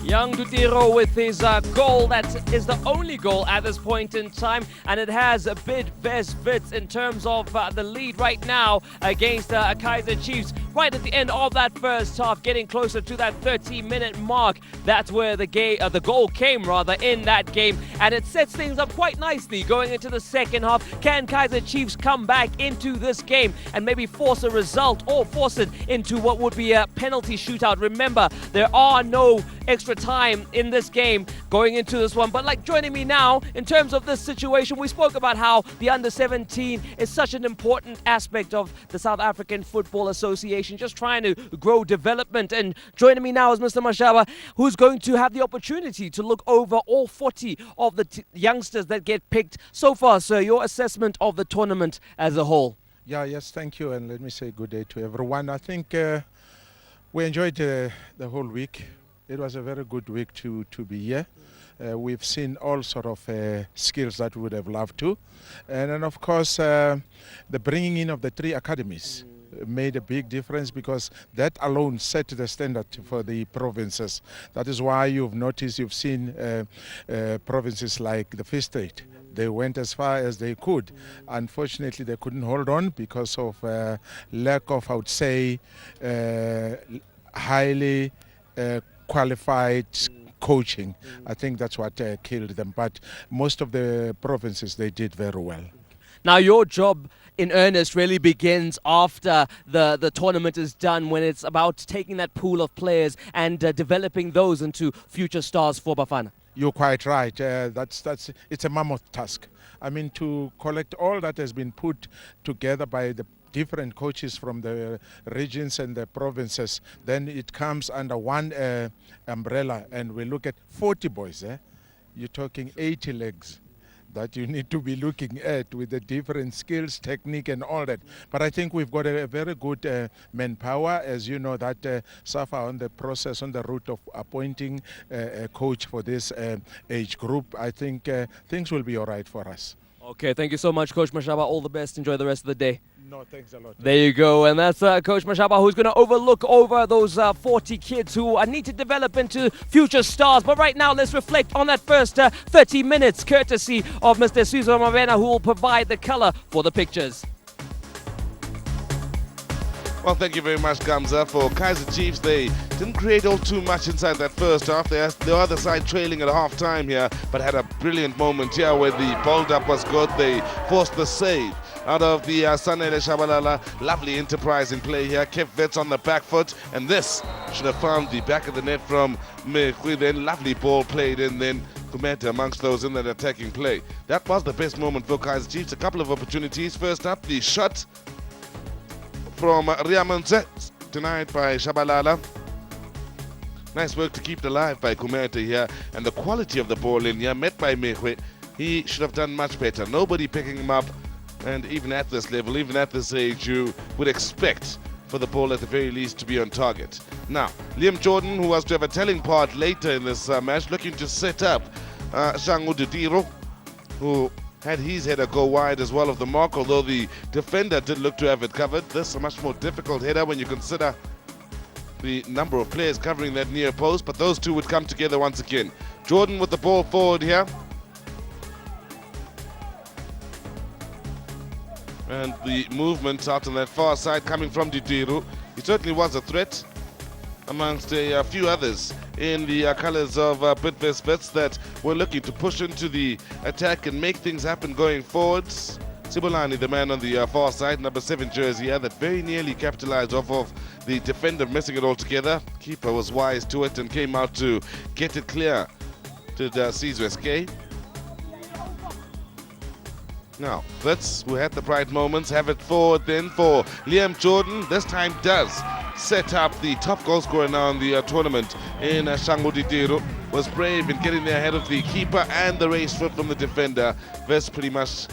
Young Dutiro with his goal. That is the only goal at this point in time, and it has a bit best Wits in terms of the lead right now against Kaizer Chiefs. Right at the end of that first half, getting closer to that 30-minute mark. That's where the goal came in that game, and it sets things up quite nicely going into the second half. Can Kaizer Chiefs come back into this game and maybe force a result or force it into what would be a penalty shootout? Remember, there are no extra time in this game going into this one. But like joining me now in terms of this situation, we spoke about how the under-17 is such an important aspect of the South African Football Association, just trying to grow development. And joining me now is Mr. Mashaba, who's going to have the opportunity to look over all 40 of the youngsters that get picked so far. Sir, your assessment of the tournament as a whole?
Yes, thank you, and let me say good day to everyone. I think we enjoyed the whole week. It was a very good week to be here. We've seen all sort of skills that we would have loved to. And then, of course, the bringing in of the 3 academies made a big difference, because that alone set the standard for the provinces. That is why you've seen provinces like the Free State. They went as far as they could. Unfortunately, they couldn't hold on because of lack of, I would say, highly qualified coaching. I think that's what killed them. But most of the provinces, they did very well.
Now, your job in earnest really begins after the tournament is done, when it's about taking that pool of players and developing those into future stars for Bafana.
You're quite right. It's a mammoth task. I mean, to collect all that has been put together by the different coaches from the regions and the provinces, then it comes under one umbrella, and we look at 40 boys. You're talking 80 legs that you need to be looking at with the different skills, technique and all that. But I think we've got a very good manpower. As you know, that SAFA on the process, on the route of appointing a coach for this age group. I think things will be all right for us.
Okay, thank you so much, Coach Mashaba. All the best. Enjoy the rest of the day.
No, thanks a lot.
There you go. And that's Coach Mashaba, who's going to look over those 40 kids who need to develop into future stars. But right now, let's reflect on that first 30 minutes, courtesy of Mr. Suzo Mavena, who will provide the color for the pictures.
Well, thank you very much, Gamza. For Kaizer Chiefs, they didn't create all too much inside that first half. The other side trailing at half time here, but had a brilliant moment here where the build-up was good. They forced the save out of the Sanele Shabalala. Lovely enterprise in play here. Kept Wits on the back foot, and this should have found the back of the net from Mekhui. Then lovely ball played in, then Kumeta amongst those in that attacking play. That was the best moment for Kaizer Chiefs. A couple of opportunities. First up, the shot from Riamonse, denied by Shabalala. Nice work to keep it alive by Kumeta here, and the quality of the ball in here, met by Mekhui. He should have done much better. Nobody picking him up, and even at this level, even at this age, you would expect for the ball at the very least to be on target. Now, Liam Jordan, who was to have a telling part later in this match, looking to set up Shangu Dudiro, who had his header go wide as well of the mark, although the defender did look to have it covered. This is a much more difficult header when you consider the number of players covering that near post, but those two would come together once again. Jordan with the ball forward here. And the movement out on that far side coming from Didiru. He certainly was a threat amongst a few others in the colours of Bidvest Wits that were looking to push into the attack and make things happen going forwards. Sibulani, the man on the far side, number 7 jersey here, that very nearly capitalized off of the defender missing it altogether. Keeper was wise to it and came out to get it clear to Sizwe SK. Now, Wits, who had the bright moments, have it forward then for Liam Jordan. This time does set up the top goal scorer now in the tournament in Shangu Ditiru. Was brave in getting there ahead of the keeper and the race foot from the defender. Wits pretty much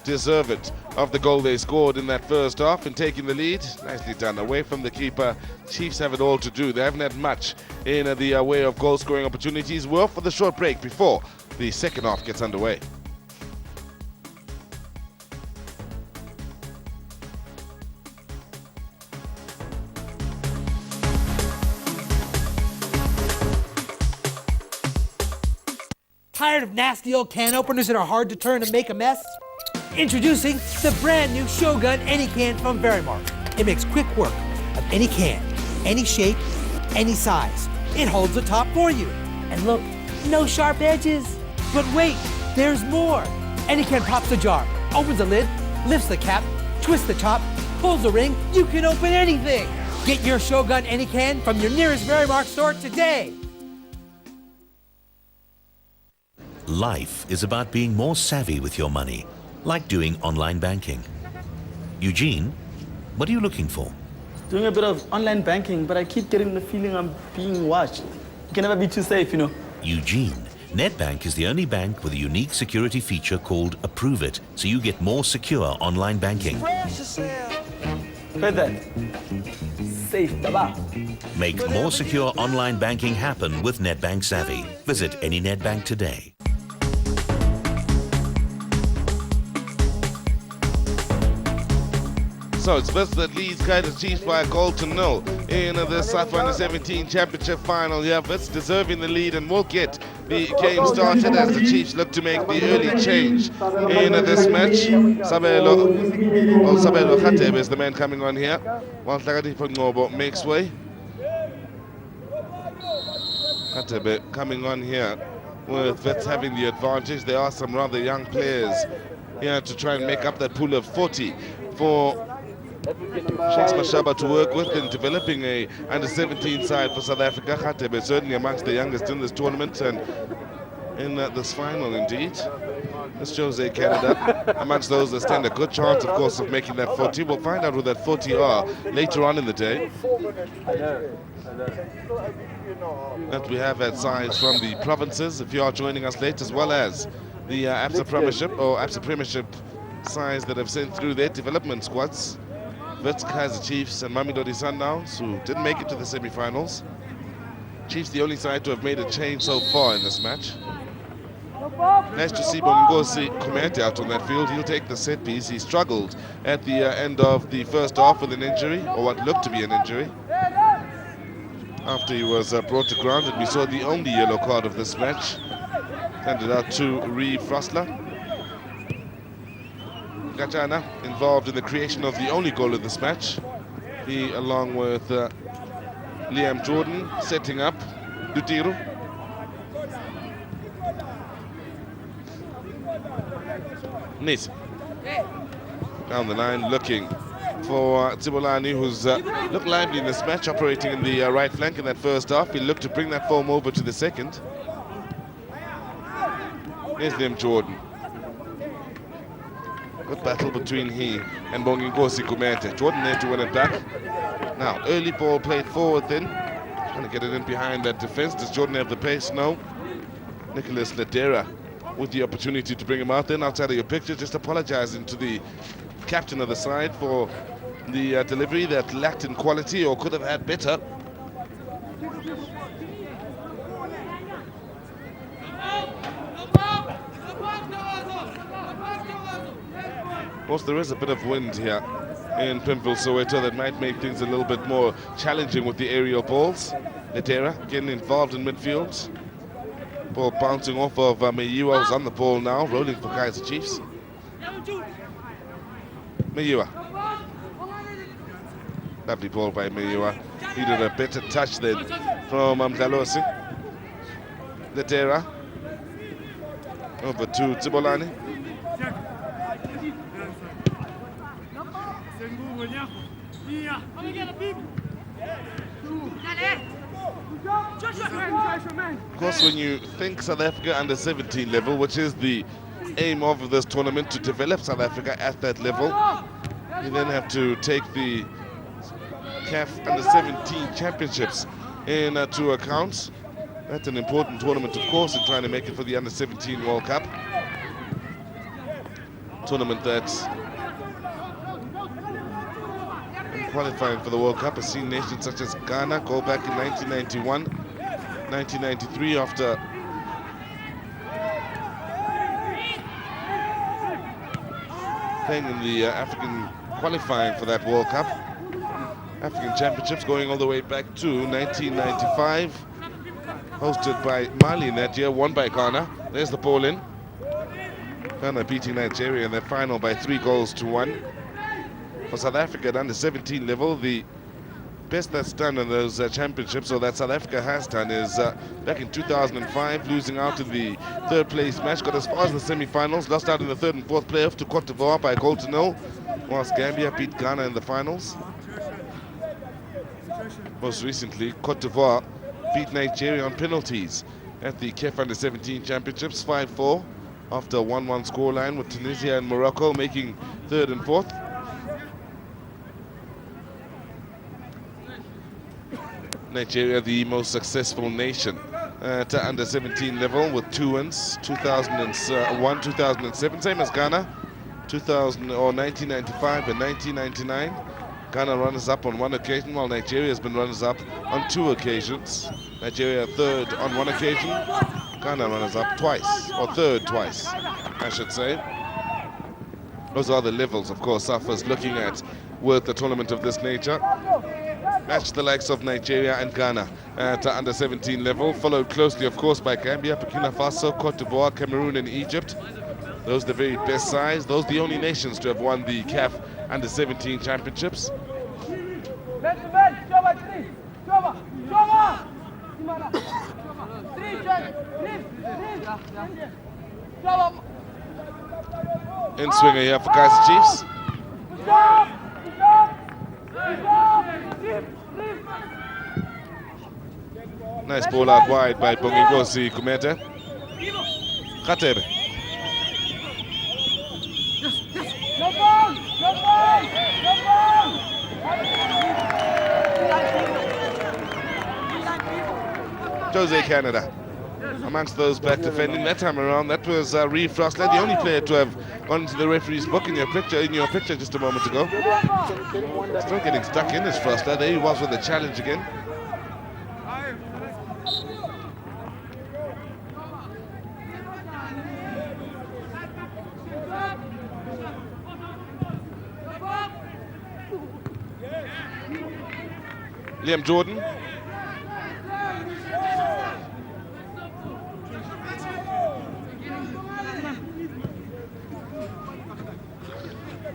deserved of the goal they scored in that first half and taking the lead. Nicely done away from the keeper. Chiefs have it all to do. They haven't had much in the way of goal scoring opportunities. We're off for the short break before the second half gets underway.
Tired of nasty old can openers that are hard to turn and make a mess? Introducing the brand new Shogun Any Can from Verimark. It makes quick work of any can, any shape, any size. It holds the top for you. And look, no sharp edges. But wait, there's more. Any Can pops the jar, opens the lid, lifts the cap, twists the top, pulls the ring. You can open anything. Get your Shogun Any Can from your nearest Verimark store today.
Life is about being more savvy with your money, like doing online banking. Eugene, what are you looking for?
Doing a bit of online banking, but I keep getting the feeling I'm being watched. You can never be too safe, you know.
Eugene, Netbank is the only bank with a unique security feature called Approve It, so you get more secure online banking.
Heard that? Safe, baba.
Make more secure online banking happen with Netbank Savvy. Visit any Netbank today.
So it's Wits that leads Kaizer Chiefs by a goal to nil in the SAFA Under-17 Championship final. Yeah, Wits deserving the lead and will get the game started as the Chiefs look to make the early change in this match. Sabelo Khatebe is the man coming on here. While Tlakatipo Ngobo makes way. Khatebe coming on here with Wits having the advantage. There are some rather young players here to try and make up that pool of 40 for Shakes Mashaba to work with in developing a under-17 side for South Africa. Khatebe certainly amongst the youngest in this tournament and in this final indeed. This shows a candidate amongst those that stand a good chance, of course, of making that 40. We'll find out who that 40 are later on in the day. That we have had sides from the provinces, if you are joining us late, as well as the ABSA Premiership sides that have sent through their development squads. Wits, Kaizer Chiefs and Mamelodi Sundowns, who didn't make it to the semi-finals. Chiefs the only side to have made a change so far in this match. Nice to see Bongosi Kumete out on that field. He'll take the set piece. He struggled at the end of the first half with an injury, or what looked to be an injury. After he was brought to ground, and we saw the only yellow card of this match. Handed out to Reeve Frostler. Gachana involved in the creation of the only goal of this match. He, along with Liam Jordan, setting up Dutiru. Nisi down the line looking for Tsibolani, who's looked lively in this match, operating in the right flank in that first half. He'll look to bring that form over to the second. Here's Liam Jordan. Good battle between he and Bongingosi Kumete. Jordan there to win it back. Now, early ball played forward then. Trying to get it in behind that defense. Does Jordan have the pace? No. Nicholas Ledera with the opportunity to bring him out. Then outside of your picture, just apologizing to the captain of the side for the delivery that lacked in quality or could have had better. Of course, there is a bit of wind here in Pimville, Soweto, that might make things a little bit more challenging with the aerial balls. Ledera getting involved in midfield. Ball bouncing off of Meyiwa, who's on the ball now, rolling for Kaizer Chiefs. Meyiwa. Lovely ball by Meyiwa. Needed a better touch then from Mdlalosi. Ledera. Over to Tsibolani. Of course, when you think South Africa under 17 level, which is the aim of this tournament, to develop South Africa at that level, you then have to take the CAF under 17 championships into account. That's an important tournament, of course, in trying to make it for the under 17 World Cup. tournament that's qualifying for the World Cup has seen nations such as Ghana go back in 1991, 1993 after playing in the African qualifying for that World Cup. African Championships going all the way back to 1995, hosted by Mali in that year, won by Ghana. There's the ball in. Ghana beating Nigeria in their final by 3-1. For South Africa at under 17 level, the best that's done in those championships, or that South Africa has done, is back in 2005, losing out in the third place match, got as far as the semi-finals, lost out in the third and fourth playoff to Cote d'Ivoire by 1-0, whilst Gambia beat Ghana in the finals. Most recently, Cote d'Ivoire beat Nigeria on penalties at the CAF Under 17 Championships 5-4 after a 1-1 scoreline, with Tunisia and Morocco making third and fourth. Nigeria, the most successful nation at under 17 level, with 2 wins, 2001, 2007, same as Ghana, 1995 and 1999. Ghana runners-up on 1 occasion, while Nigeria has been runners-up on 2 occasions. Nigeria third on 1 occasion, Ghana runners-up twice, or third twice, I should say. Those are the levels, of course, SAFA is looking at with a tournament of this nature. Match the likes of Nigeria and Ghana at under 17 level, followed closely, of course, by Gambia, Burkina Faso, Cote d'Ivoire, Cameroon and Egypt. Those are the very best sides. Those are the only nations to have won the CAF Under 17 Championships. In swinger here for Kaizer Chiefs. Nice ball out wide by Bongingosi Kumete. Khatebe. Jose Canada amongst those back defending that time around. That was Reeve Frostler, the only player to have gone into the referee's book in your picture just a moment ago. Still getting stuck in as Frostler. There he was with the challenge again. Liam Jordan.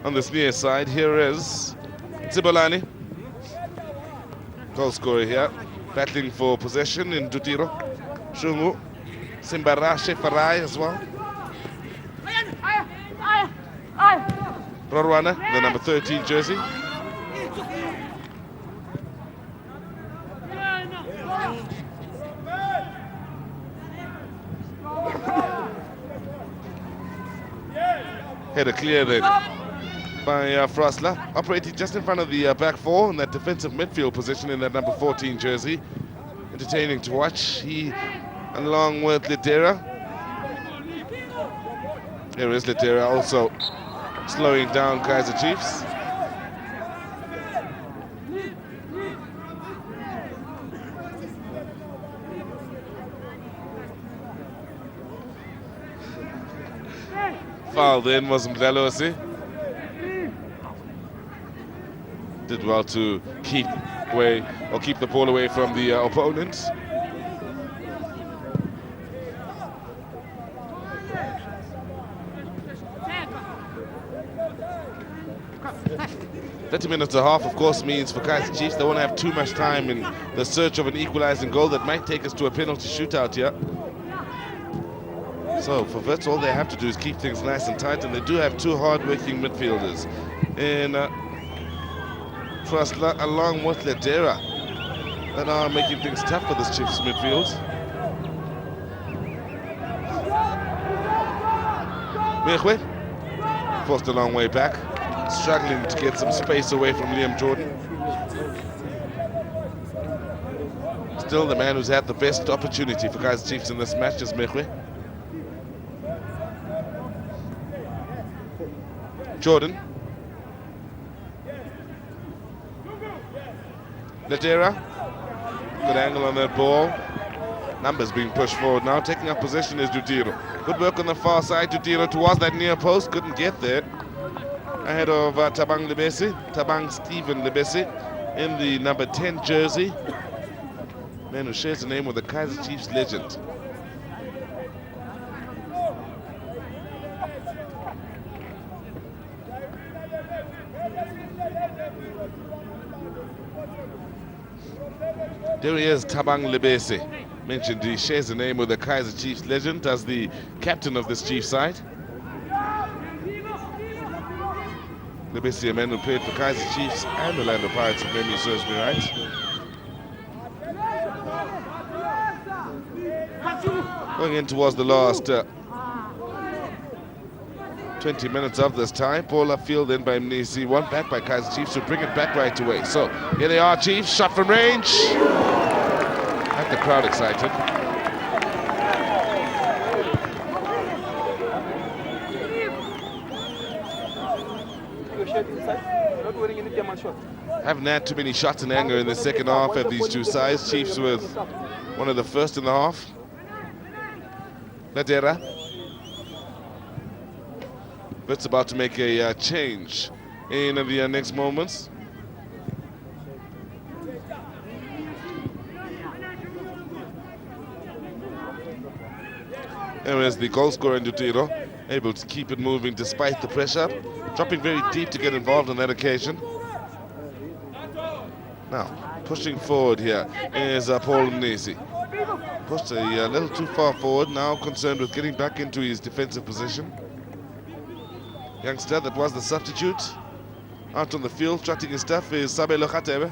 On this near side, here is Zibolani, goal scorer here, battling for possession in Dutiro. Shungu, Simbarashe Farai as well. Rorwana, the number 13 jersey. Header clear then by Frostler, operating just in front of the back four in that defensive midfield position in that number 14 jersey. Entertaining to watch. He, along with Lidera. Here is Lidera also slowing down Kaizer Chiefs. Foul then was Mdalosi. Did well to keep the ball away from the opponents. "30 minutes and a half, of course, means for Kaizer Chiefs they won't have too much time in the search of an equalizing goal that might take us to a penalty shootout here. So for Wits, all they have to do is keep things nice and tight, and they do have two hard-working midfielders in Frostler along with Ledera that are making things tough for this Chiefs midfield. Mechwe forced a long way back, struggling to get some space away from Liam Jordan. Still the man who's had the best opportunity for Kaizer Chiefs in this match is Mechwe. Jordan. Ladera. Good angle on that ball. Numbers being pushed forward now. Taking up possession is Dudiro. Good work on the far side. Dudiro towards that near post. Couldn't get there. Ahead of Tabang Stephen Lebesi in the number 10 jersey. Man who shares the name with the Kaizer Chiefs legend. There he is, Tabang Lebesi. Mentioned he shares the name with the Kaizer Chiefs legend as the captain of this Chiefs side. Lebesi, a man who played for Kaizer Chiefs and the Orlando Pirates, if memory serves me right. Going in towards the last 20 minutes of this time. Ball upfield in by Mnisi. One back by Kaizer Chiefs to bring it back right away. So here they are, Chiefs. Shot from range. Got the crowd excited. Haven't had too many shots in anger in the second half of these two sides. Chiefs with one of the first in the half. Ladera. Wits about to make a change in the next moments. Anyways, the goal scorer in Dutiro, able to keep it moving despite the pressure. Dropping very deep to get involved on that occasion. Now, pushing forward here is Paul Mnisi. Pushed a little too far forward, now concerned with getting back into his defensive position. Youngster that was the substitute. Out on the field, trotting his stuff is Sabelo Khatebe.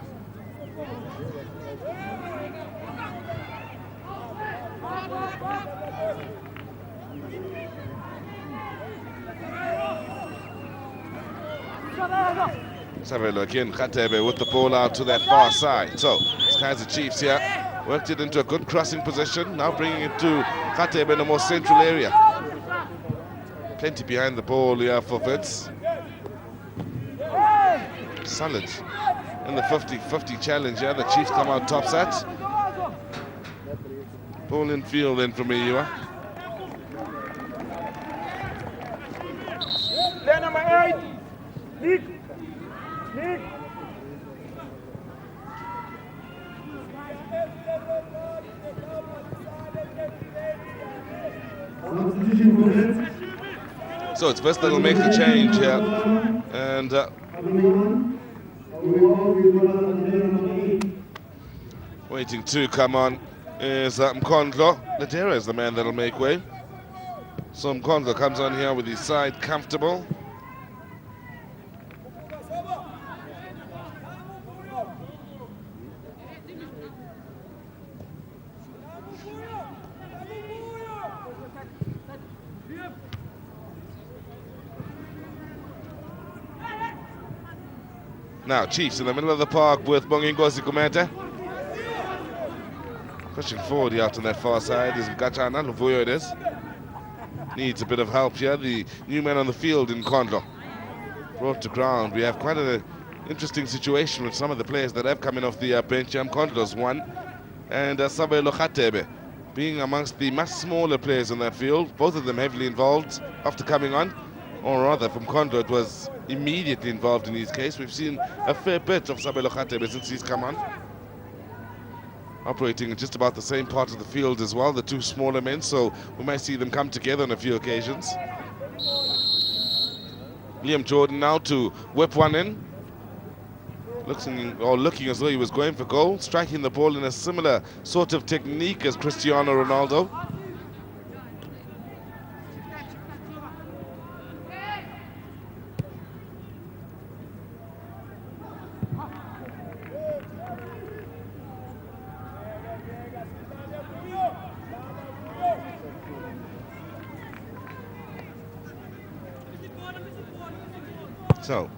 Sabelo again, Khatebe with the ball out to that far side. So, it's Kaizer Chiefs here. Worked it into a good crossing position. Now bringing it to Khatebe in a more central area. Plenty behind the ball here for Wits. Solid in the 50-50 challenge here. The Chiefs come out tops at. Ball in field then from Eyua.
Number 8, Nick.
So it's West that will make the change here. And waiting to come on is Mkondlo. Ladera is the man that'll make way. So Mkondlo comes on here with his side comfortable. Now Chiefs in the middle of the park with Bongingozi Kumete. Pushing forward here out on that far side is Mkachana, Luvuyo it is. Needs a bit of help here, the new man on the field in Kondlo. Brought to ground, we have quite an interesting situation with some of the players that have come in off the bench. Kondlo's one, and Sabelo Khatebe being amongst the much smaller players on that field, both of them heavily involved after coming on. Or rather, from Kondlo, it was immediately involved in his case. We've seen a fair bit of Sabelo Khatebe since he's come on. Operating in just about the same part of the field as well, the two smaller men, so we might see them come together on a few occasions. Liam Jordan now to whip one in. Looking as though he was going for goal, striking the ball in a similar sort of technique as Cristiano Ronaldo. So,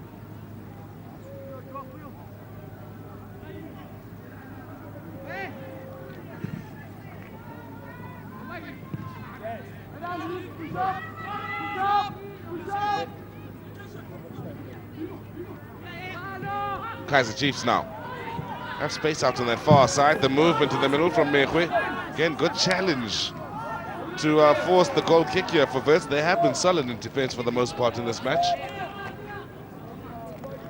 Kaizer Chiefs now. Have space out on that far side. The movement in the middle from Mekwe. Again, good challenge to force the goal kick here for Wits. They have been solid in defense for the most part in this match.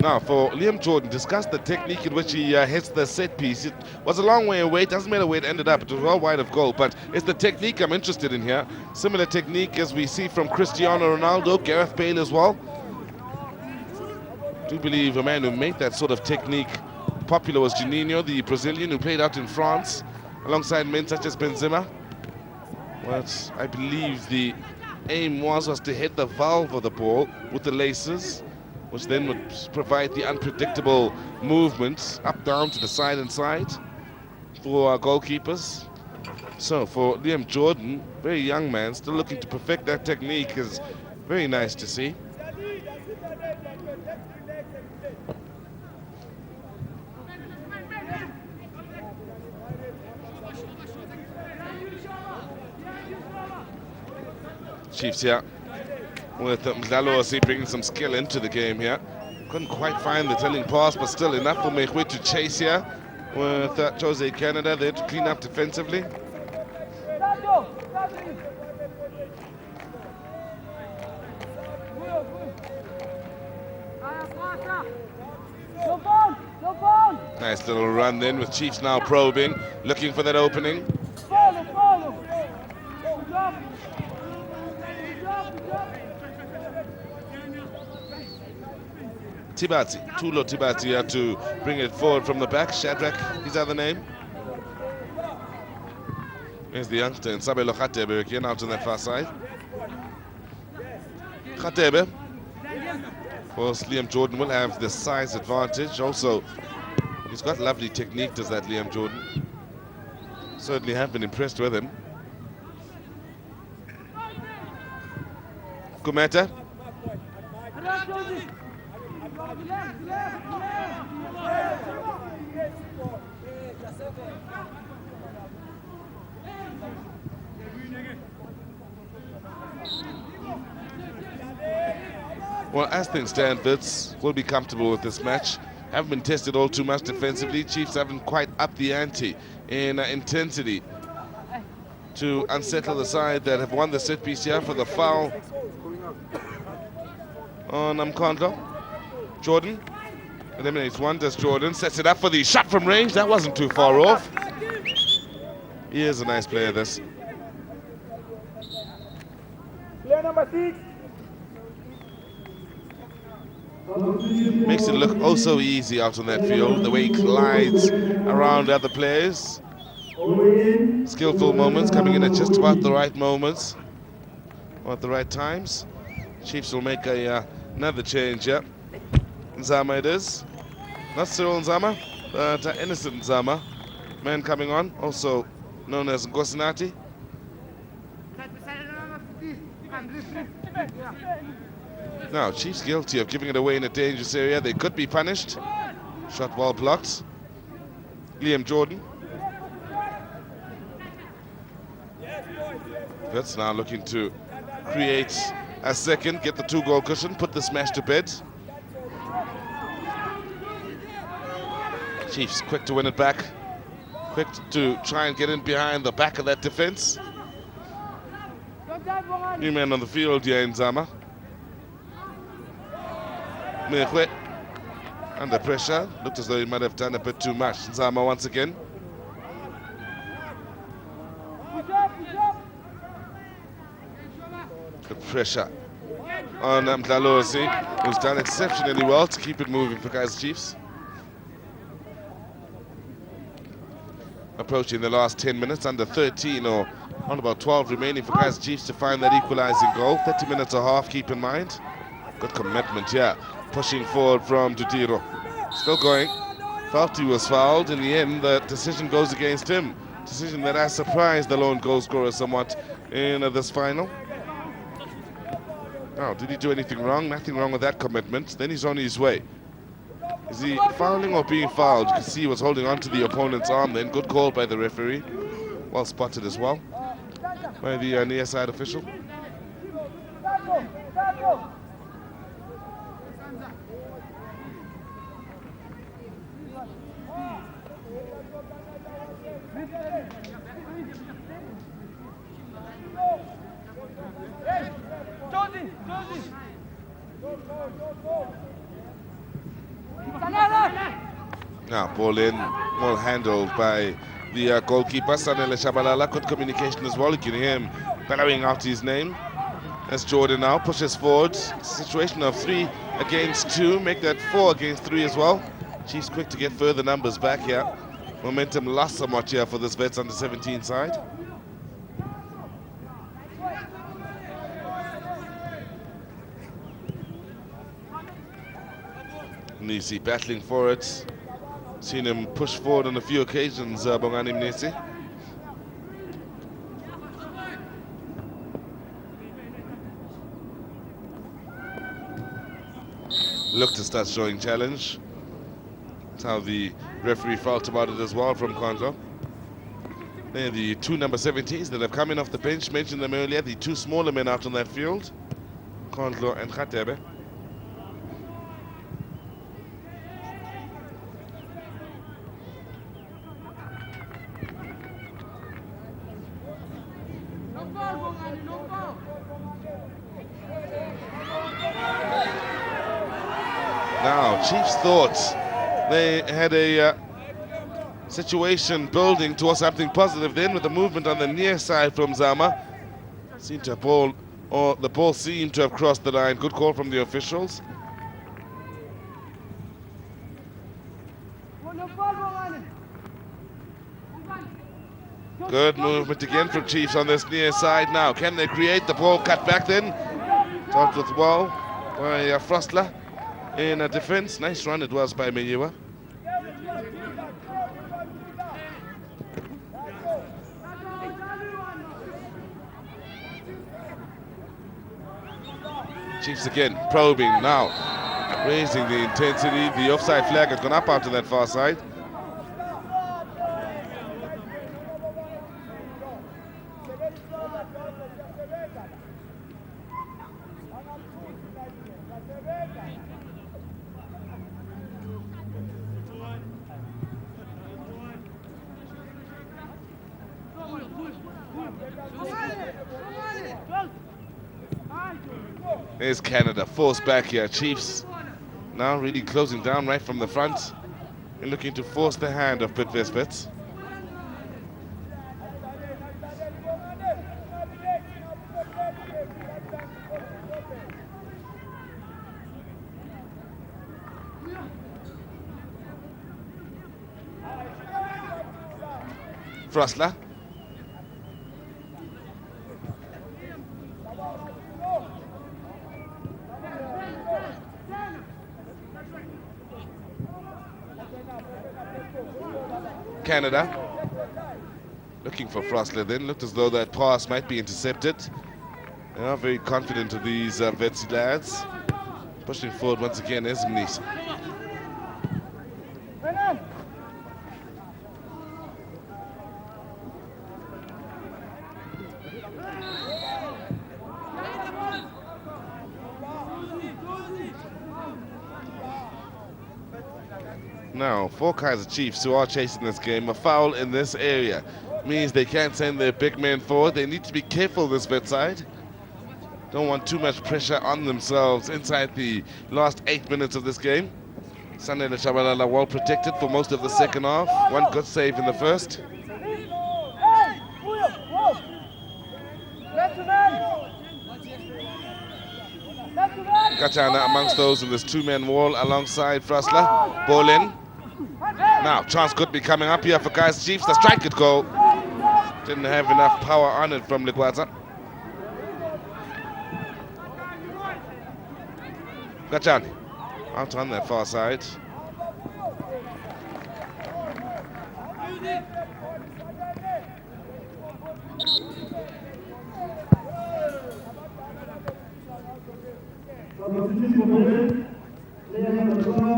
Now, for Liam Jordan, discuss the technique in which he hits the set piece. It was a long way away. It doesn't matter where it ended up. It was well wide of goal, but it's the technique I'm interested in here. Similar technique as we see from Cristiano Ronaldo, Gareth Bale as well. I do believe a man who made that sort of technique popular was Juninho, the Brazilian who played out in France, alongside men such as Benzema. What I believe the aim was to hit the valve of the ball with the laces, which then would provide the unpredictable movements up, down, to the side and side for our goalkeepers. So for Liam Jordan, very young man, still looking to perfect that technique, is very nice to see. Chiefs here with Mdlalosi bringing some skill into the game here. Couldn't quite find the telling pass, but still enough for Mekwe to chase here with Jose Canada there to clean up defensively. Nice little run then with Chiefs now probing, looking for that opening. Tibati, Tulo Tibati here to bring it forward from the back. Shadrach, his other name. There's the youngster, and Sabelo Khatebe again out on that far side. Khatebe. Of course, Liam Jordan will have the size advantage. Also, he's got lovely technique, does that Liam Jordan. Certainly have been impressed with him. Kumeta. Well, as things stand, Wits will be comfortable with this match. Haven't been tested all too much defensively. Chiefs haven't quite upped the ante in intensity to unsettle the side that have won the set piece here for the foul on Mkhandlo. Jordan eliminates one, does Jordan. Sets it up for the shot from range. That wasn't too far off. He is a nice player, this.
Player number 6.
Makes it look oh so easy out on that field, the way he glides around other players. Skillful moments, coming in at just about the right moments, or at the right times. Chiefs will make another change here. Nzama it is. Not Cyril Nzama, but Innocent Nzama. Man coming on, also known as Ngosinati. Now, Chiefs guilty of giving it away in a dangerous area. They could be punished. Shot well blocked. Liam Jordan. Wits now looking to create a second, get the 2-goal cushion, put the smash to bed. Chiefs quick to win it back. Quick to try and get in behind the back of that defense. New man on the field here in Nzama. Mekwe under pressure. Looked as though he might have done a bit too much. Nzama once again. Good pressure on Mdlalosi, who's done exceptionally well to keep it moving for Kaizer Chiefs. Approaching the last 10 minutes, under 13 or on about 12 remaining for Kaizer Chiefs to find that equalizing goal. 30 minutes a half, keep in mind. Good commitment here. Pushing forward from Dudiro. Still going. Felt he was fouled. In the end, the decision goes against him. Decision that has surprised the lone goal scorer somewhat in this final. Now, did he do anything wrong? Nothing wrong with that commitment. Then he's on his way. Is he fouling or being fouled? You can see he was holding on to the opponent's arm then. Good call by the referee. Well spotted as well by the near side official. Now, ball in, well handled by the goalkeeper, Sanele Shabalala. Good communication as well. You can hear him bellowing out his name. As Jordan now pushes forward. Situation of 3 against 2. Make that 4 against 3 as well. Chiefs quick to get further numbers back here. Momentum lost somewhat here for this Wits under 17 side. Nisi battling for it. Seen him push forward on a few occasions, Bongani Mnisi. Look to start showing challenge. That's how the referee felt about it as well from Kaizer. They're the 2 number 17s that have come in off the bench. Mentioned them earlier, the 2 smaller men out on that field, Kondlo and Khatebe. Now, Chiefs thought they had a situation building towards something positive then with the movement on the near side from Zama. Seemed to the ball seemed to have crossed the line. Good call from the officials. Good movement again from Chiefs on this near side now. Can they create the ball cut back then? Dealt with well by Frostler. In a defense, nice run it was by Menyua. Chiefs again probing now, raising the intensity. The offside flag has gone up out to that far side. There's Canada, forced back here. Chiefs now really closing down right from the front and looking to force the hand of Bidvest Wits. Frostler. Canada looking for Frostler then. Looked as though that pass might be intercepted. They are very confident of these Wits lads. Pushing forward once again is Mnisi. Now, for Kaizer Chiefs, who are chasing this game, a foul in this area means they can't send their big men forward. They need to be careful this Wits side. Don't want too much pressure on themselves inside the last 8 minutes of this game. Sanele Shabalala well protected for most of the second half. One good save in the first. Kachana amongst those in this 2-man wall alongside Frostler. Ball in. Now, chance could be coming up here for Kaizer Chiefs. The strike could go. Didn't have enough power on it from Ligwaza. Kachani out on that far side.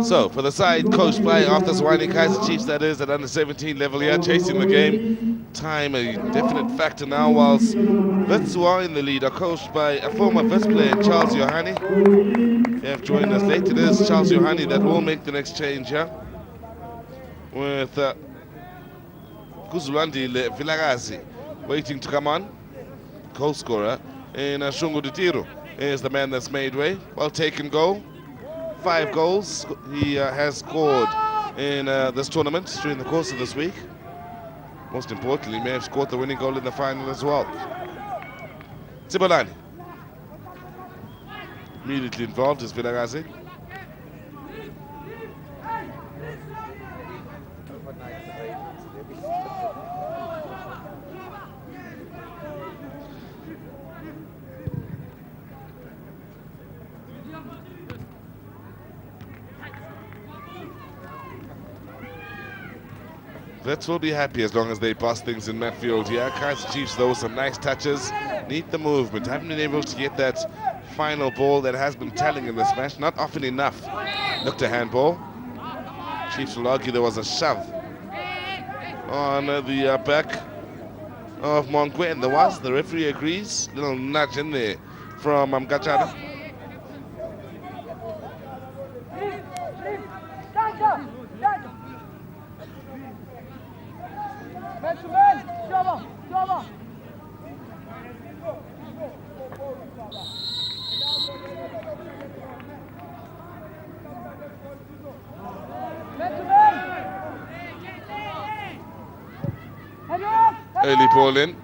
So, for the side coached by Arthur Swiney, Kaizer Chiefs, that is, at under 17 level here, chasing the game. Time a definite factor now, whilst Wits, who are in the lead, are coached by a former Wits player, Charles Johanni. If you have joined us late, it is Charles Johanni that will make the next change here. with Kuzulwandile Vilakazi waiting to come on. Goal scorer in Shungu Dutiru is the man that's made way. Well taken goal. 5 goals he has scored in this tournament during the course of this week. Most importantly, may have scored the winning goal in the final as well. Tsibolani. Immediately involved is Vilakazi. Vets will be happy as long as they pass things in midfield here. Kaizer Chiefs, though, some nice touches. Need the movement. Haven't been able to get that final ball that has been telling in this match. Not often enough. Looked a handball. Chiefs will argue there was a shove on the back of Monkwe, and there was. The referee agrees. Little nudge in there from Gachana. Early ball in.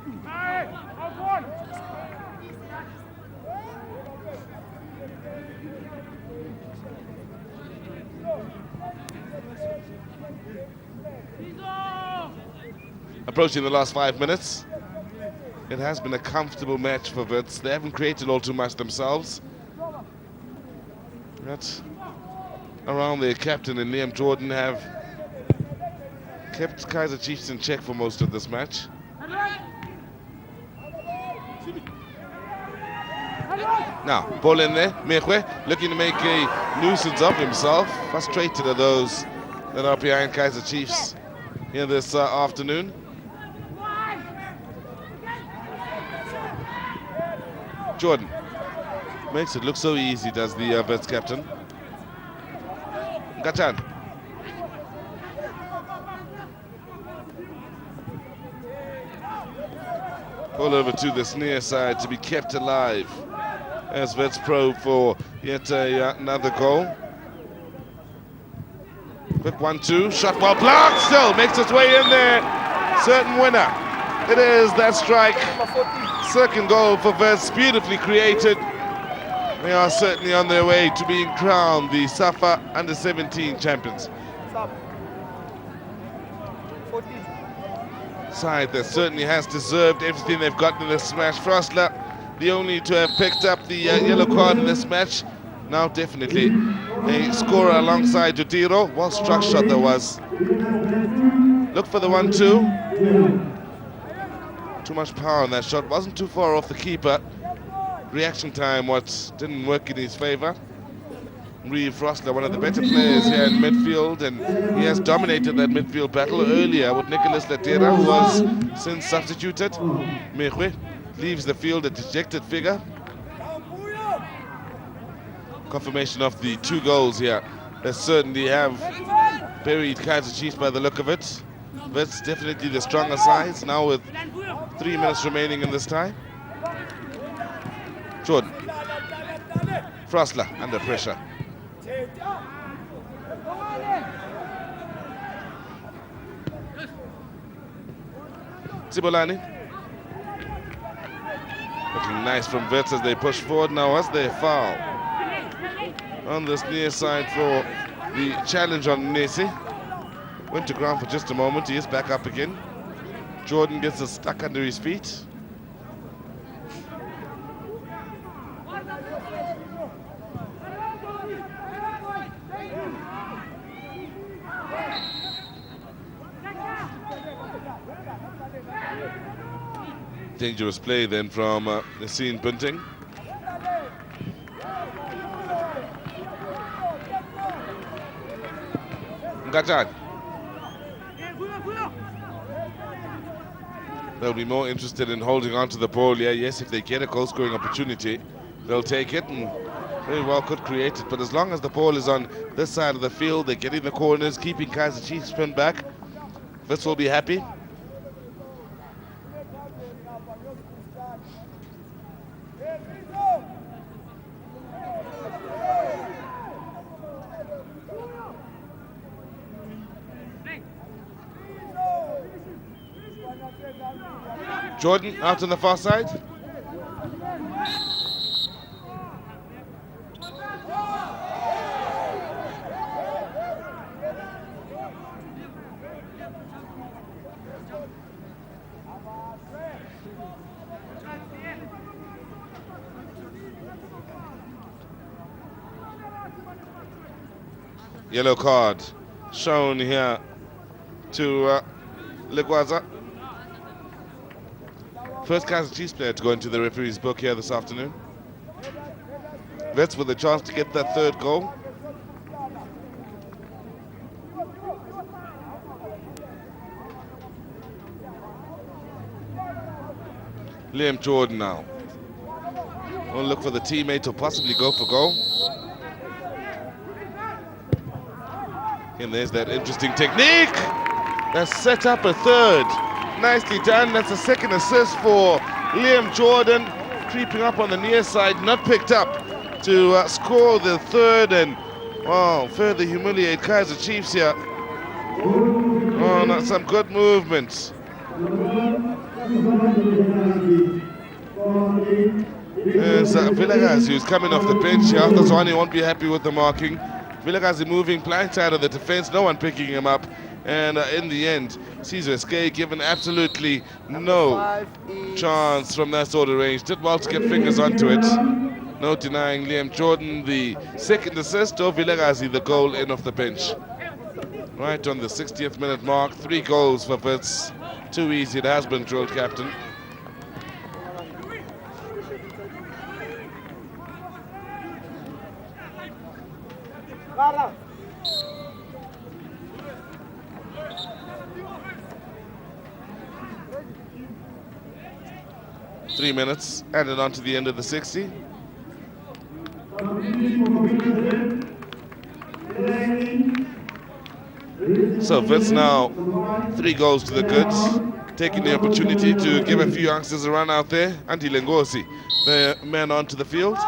Approaching the last 5 minutes. It has been a comfortable match for Wits. They haven't created all too much themselves. But around their captain and Liam Jordan have kept Kaizer Chiefs in check for most of this match. Now, ball in there. Mekwe looking to make a nuisance of himself. Frustrated are those that are behind Kaizer Chiefs here this afternoon. Jordan makes it look so easy, does the Wits captain. Gachan. Ball over to this near side to be kept alive as Wits probe for yet another goal. Quick 1-2, shot well blocked, still makes its way in there. Certain winner. It is that strike. Second goal for Wits, beautifully created. They are certainly on their way to being crowned the SAFA Under-17 champions. Side that certainly has deserved everything they've gotten in this match. Frostler, the only to have picked up the yellow card in this match. Now definitely a scorer alongside Jutiro. Well struck shot there was. Look for the 1-2. Too much power on that shot. Wasn't too far off the keeper. Reaction time what didn't work in his favor. Reeve Frostler, one of the better players here in midfield, and he has dominated that midfield battle earlier with Nicholas Latera, who was since substituted. Mekwe leaves the field a dejected figure. Confirmation of the 2 goals here that certainly have buried Kaizer Chiefs by the look of it. Wits definitely the stronger sides now with 3 minutes remaining in this tie. Jordan. Frostler under pressure. Tsibolani. Looking nice from Wits as they push forward now as they foul. On this near side for the challenge on Nesi. Went to ground for just a moment, he is back up again. Jordan gets us stuck under his feet. Dangerous play then from Nassine Bunting. Ngajad. They'll be more interested in holding on to the ball. Yeah, yes, if they get a goal-scoring opportunity, they'll take it. And Very well could create it, but as long as the ball is on this side of the field, they're getting the corners, keeping Kaizer Chiefs pinned back. Wits will be happy. Jordan out on the far side. Yellow card shown here to Legwaza. First Kaizer Chiefs player to go into the referee's book here this afternoon. Wits with a chance to get that third goal. Liam Jordan now. We'll look for the teammate to possibly go for goal. And there's that interesting technique. That's set up a third. Nicely done. That's a second assist for Liam Jordan. Creeping up on the near side, not picked up to score the third and further humiliate Kaizer Chiefs here. Oh, not some good movement. There's Vilagazi who's coming off the bench here. Although won't be happy with the marking. Vilagazi moving blind side of the defense, no one picking him up. And in the end, Cesar Skay given absolutely no chance from that sort of range. Did well to get fingers onto it. No denying Liam Jordan the second assist, or Vilagazi the goal in off the bench. Right on the 60th minute mark, 3 goals for Wits. Too easy, it has been drilled, captain.
Lara.
3 minutes, added on to the end of the 60. So Wits now 3 goals to the goods, taking the opportunity to give a few youngsters a run out there. Andy Lengosi, the man onto the field.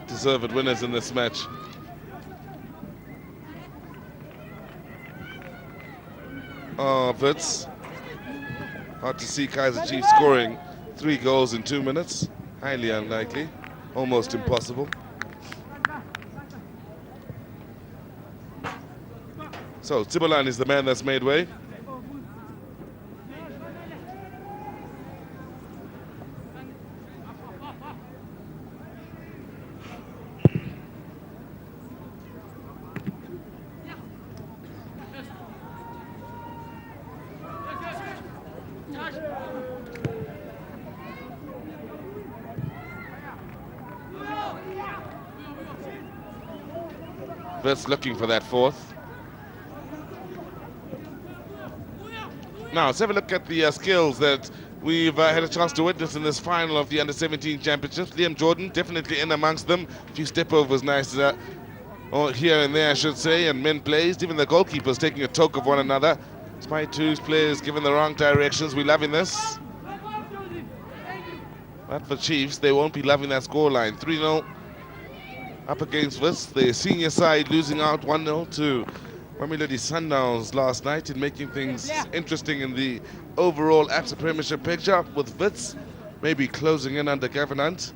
Deserved winners in this match. Wits. Hard to see Kaizer Chiefs scoring 3 goals in 2 minutes. Highly unlikely. Almost impossible. So Tibolan is the man that's made way. Wits looking for that fourth. Now let's have a look at the skills that we've had a chance to witness in this final of the Under-17 Championships. Liam Jordan definitely in amongst them. A few step-overs nice here and there, I should say, and men placed. Even the goalkeepers taking a toke of one another. Despite 2 players given the wrong directions. We're loving this. But for Chiefs, they won't be loving that scoreline. 3-0 up against Wits. The senior side losing out 1-0 to Mamelodi Sundowns last night, and making things interesting in the overall ABSA Premiership picture, with Wits maybe closing in under Gavin Hunt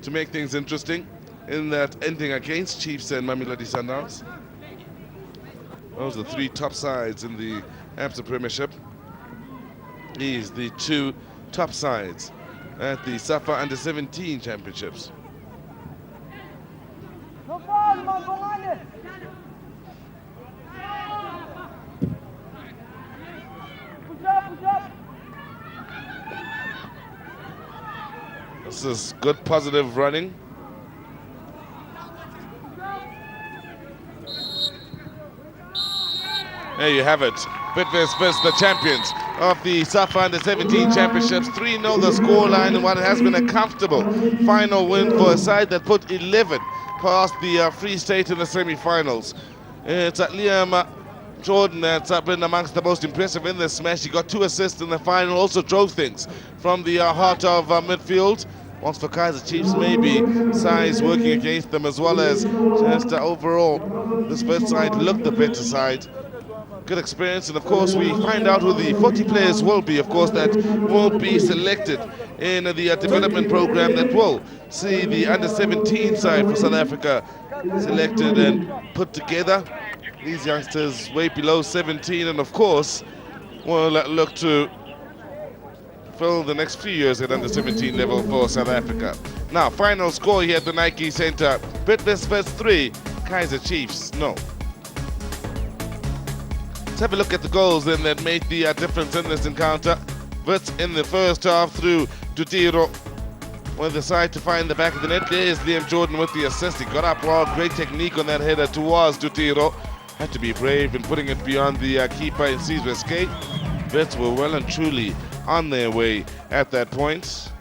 to make things interesting in that ending against Chiefs and Mamelodi Sundowns. Those are the 3 top sides in the ABSA Premiership. These the 2 top sides at the SAFA Under-17 Championships. This is good positive running. There you have it. Bidvest Wits, the champions of the SAFA Under-17 Championships. 3-0 the scoreline in what has been a comfortable final win for a side that put 11 past the Free State in the semi-finals. It's Liam Jordan that's been amongst the most impressive in this match. He got 2 assists in the final, also drove things from the heart of midfield. Once for Kaizer Chiefs, maybe size working against them, as well as just overall this first side looked the better side. Good experience, and of course we find out who the 40 players will be, of course, that will be selected in the development program that will see the under-17 side for South Africa selected and put together. These youngsters way below 17, and of course will look to fill the next few years at under-17 level for South Africa. Now, final score here at the Nike Center. Bidvest Wits 3, Kaizer Chiefs no. Let's have a look at the goals then that made the difference in this encounter. Wits in the first half through Dutiro with the side to find the back of the net. There is Liam Jordan with the assist. He got up well, great technique on that header towards Dutiro. Had to be brave in putting it beyond the keeper in Caesar escape. Wits were well and truly on their way at that point.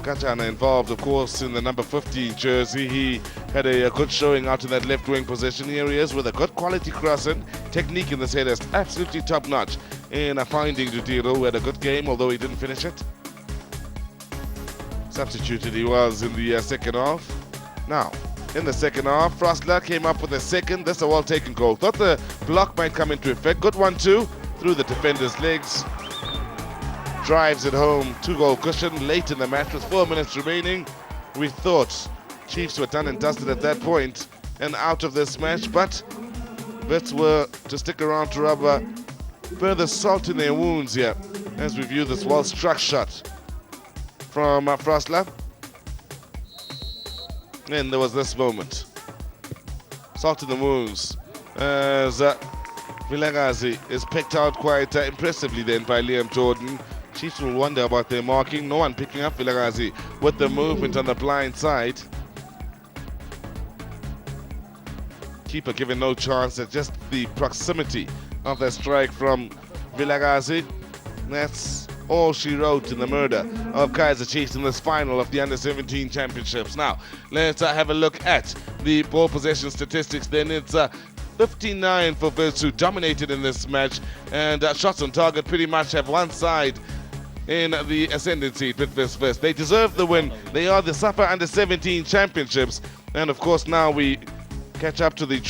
Kachana involved, of course, in the number 15 jersey. He had a good showing out in that left wing position. Here he is with a good quality crossing. Technique in this header is absolutely top notch in finding Dutiro, who had a good game, although he didn't finish it. Substituted he was in the second half. Now, in the second half, Frostler came up with a second. That's a well-taken goal. Thought the block might come into effect. Good 1-2 through the defender's legs. Drives it home, 2-goal cushion late in the match with 4 minutes remaining. We thought Chiefs were done and dusted at that point and out of this match, but Wits were to stick around to rub further salt in their wounds here as we view this well-struck shot from Frostler. And there was this moment. Salt in the wounds as Vilagazi is picked out quite impressively then by Liam Jordan. Chiefs will wonder about their marking. No one picking up Vilagazi with the movement on the blind side. Keeper given no chance at just the proximity of that strike from Vilagazi. That's all she wrote in the murder of Kaizer Chiefs in this final of the Under-17 Championships. Now, let's have a look at the ball possession statistics. Then it's 59 for Wits, who dominated in this match, and shots on target pretty much have one side in the ascendancy. Bidvest Wits, they deserve the win. They are the SAFA Under-17 Championships, and of course now we catch up to the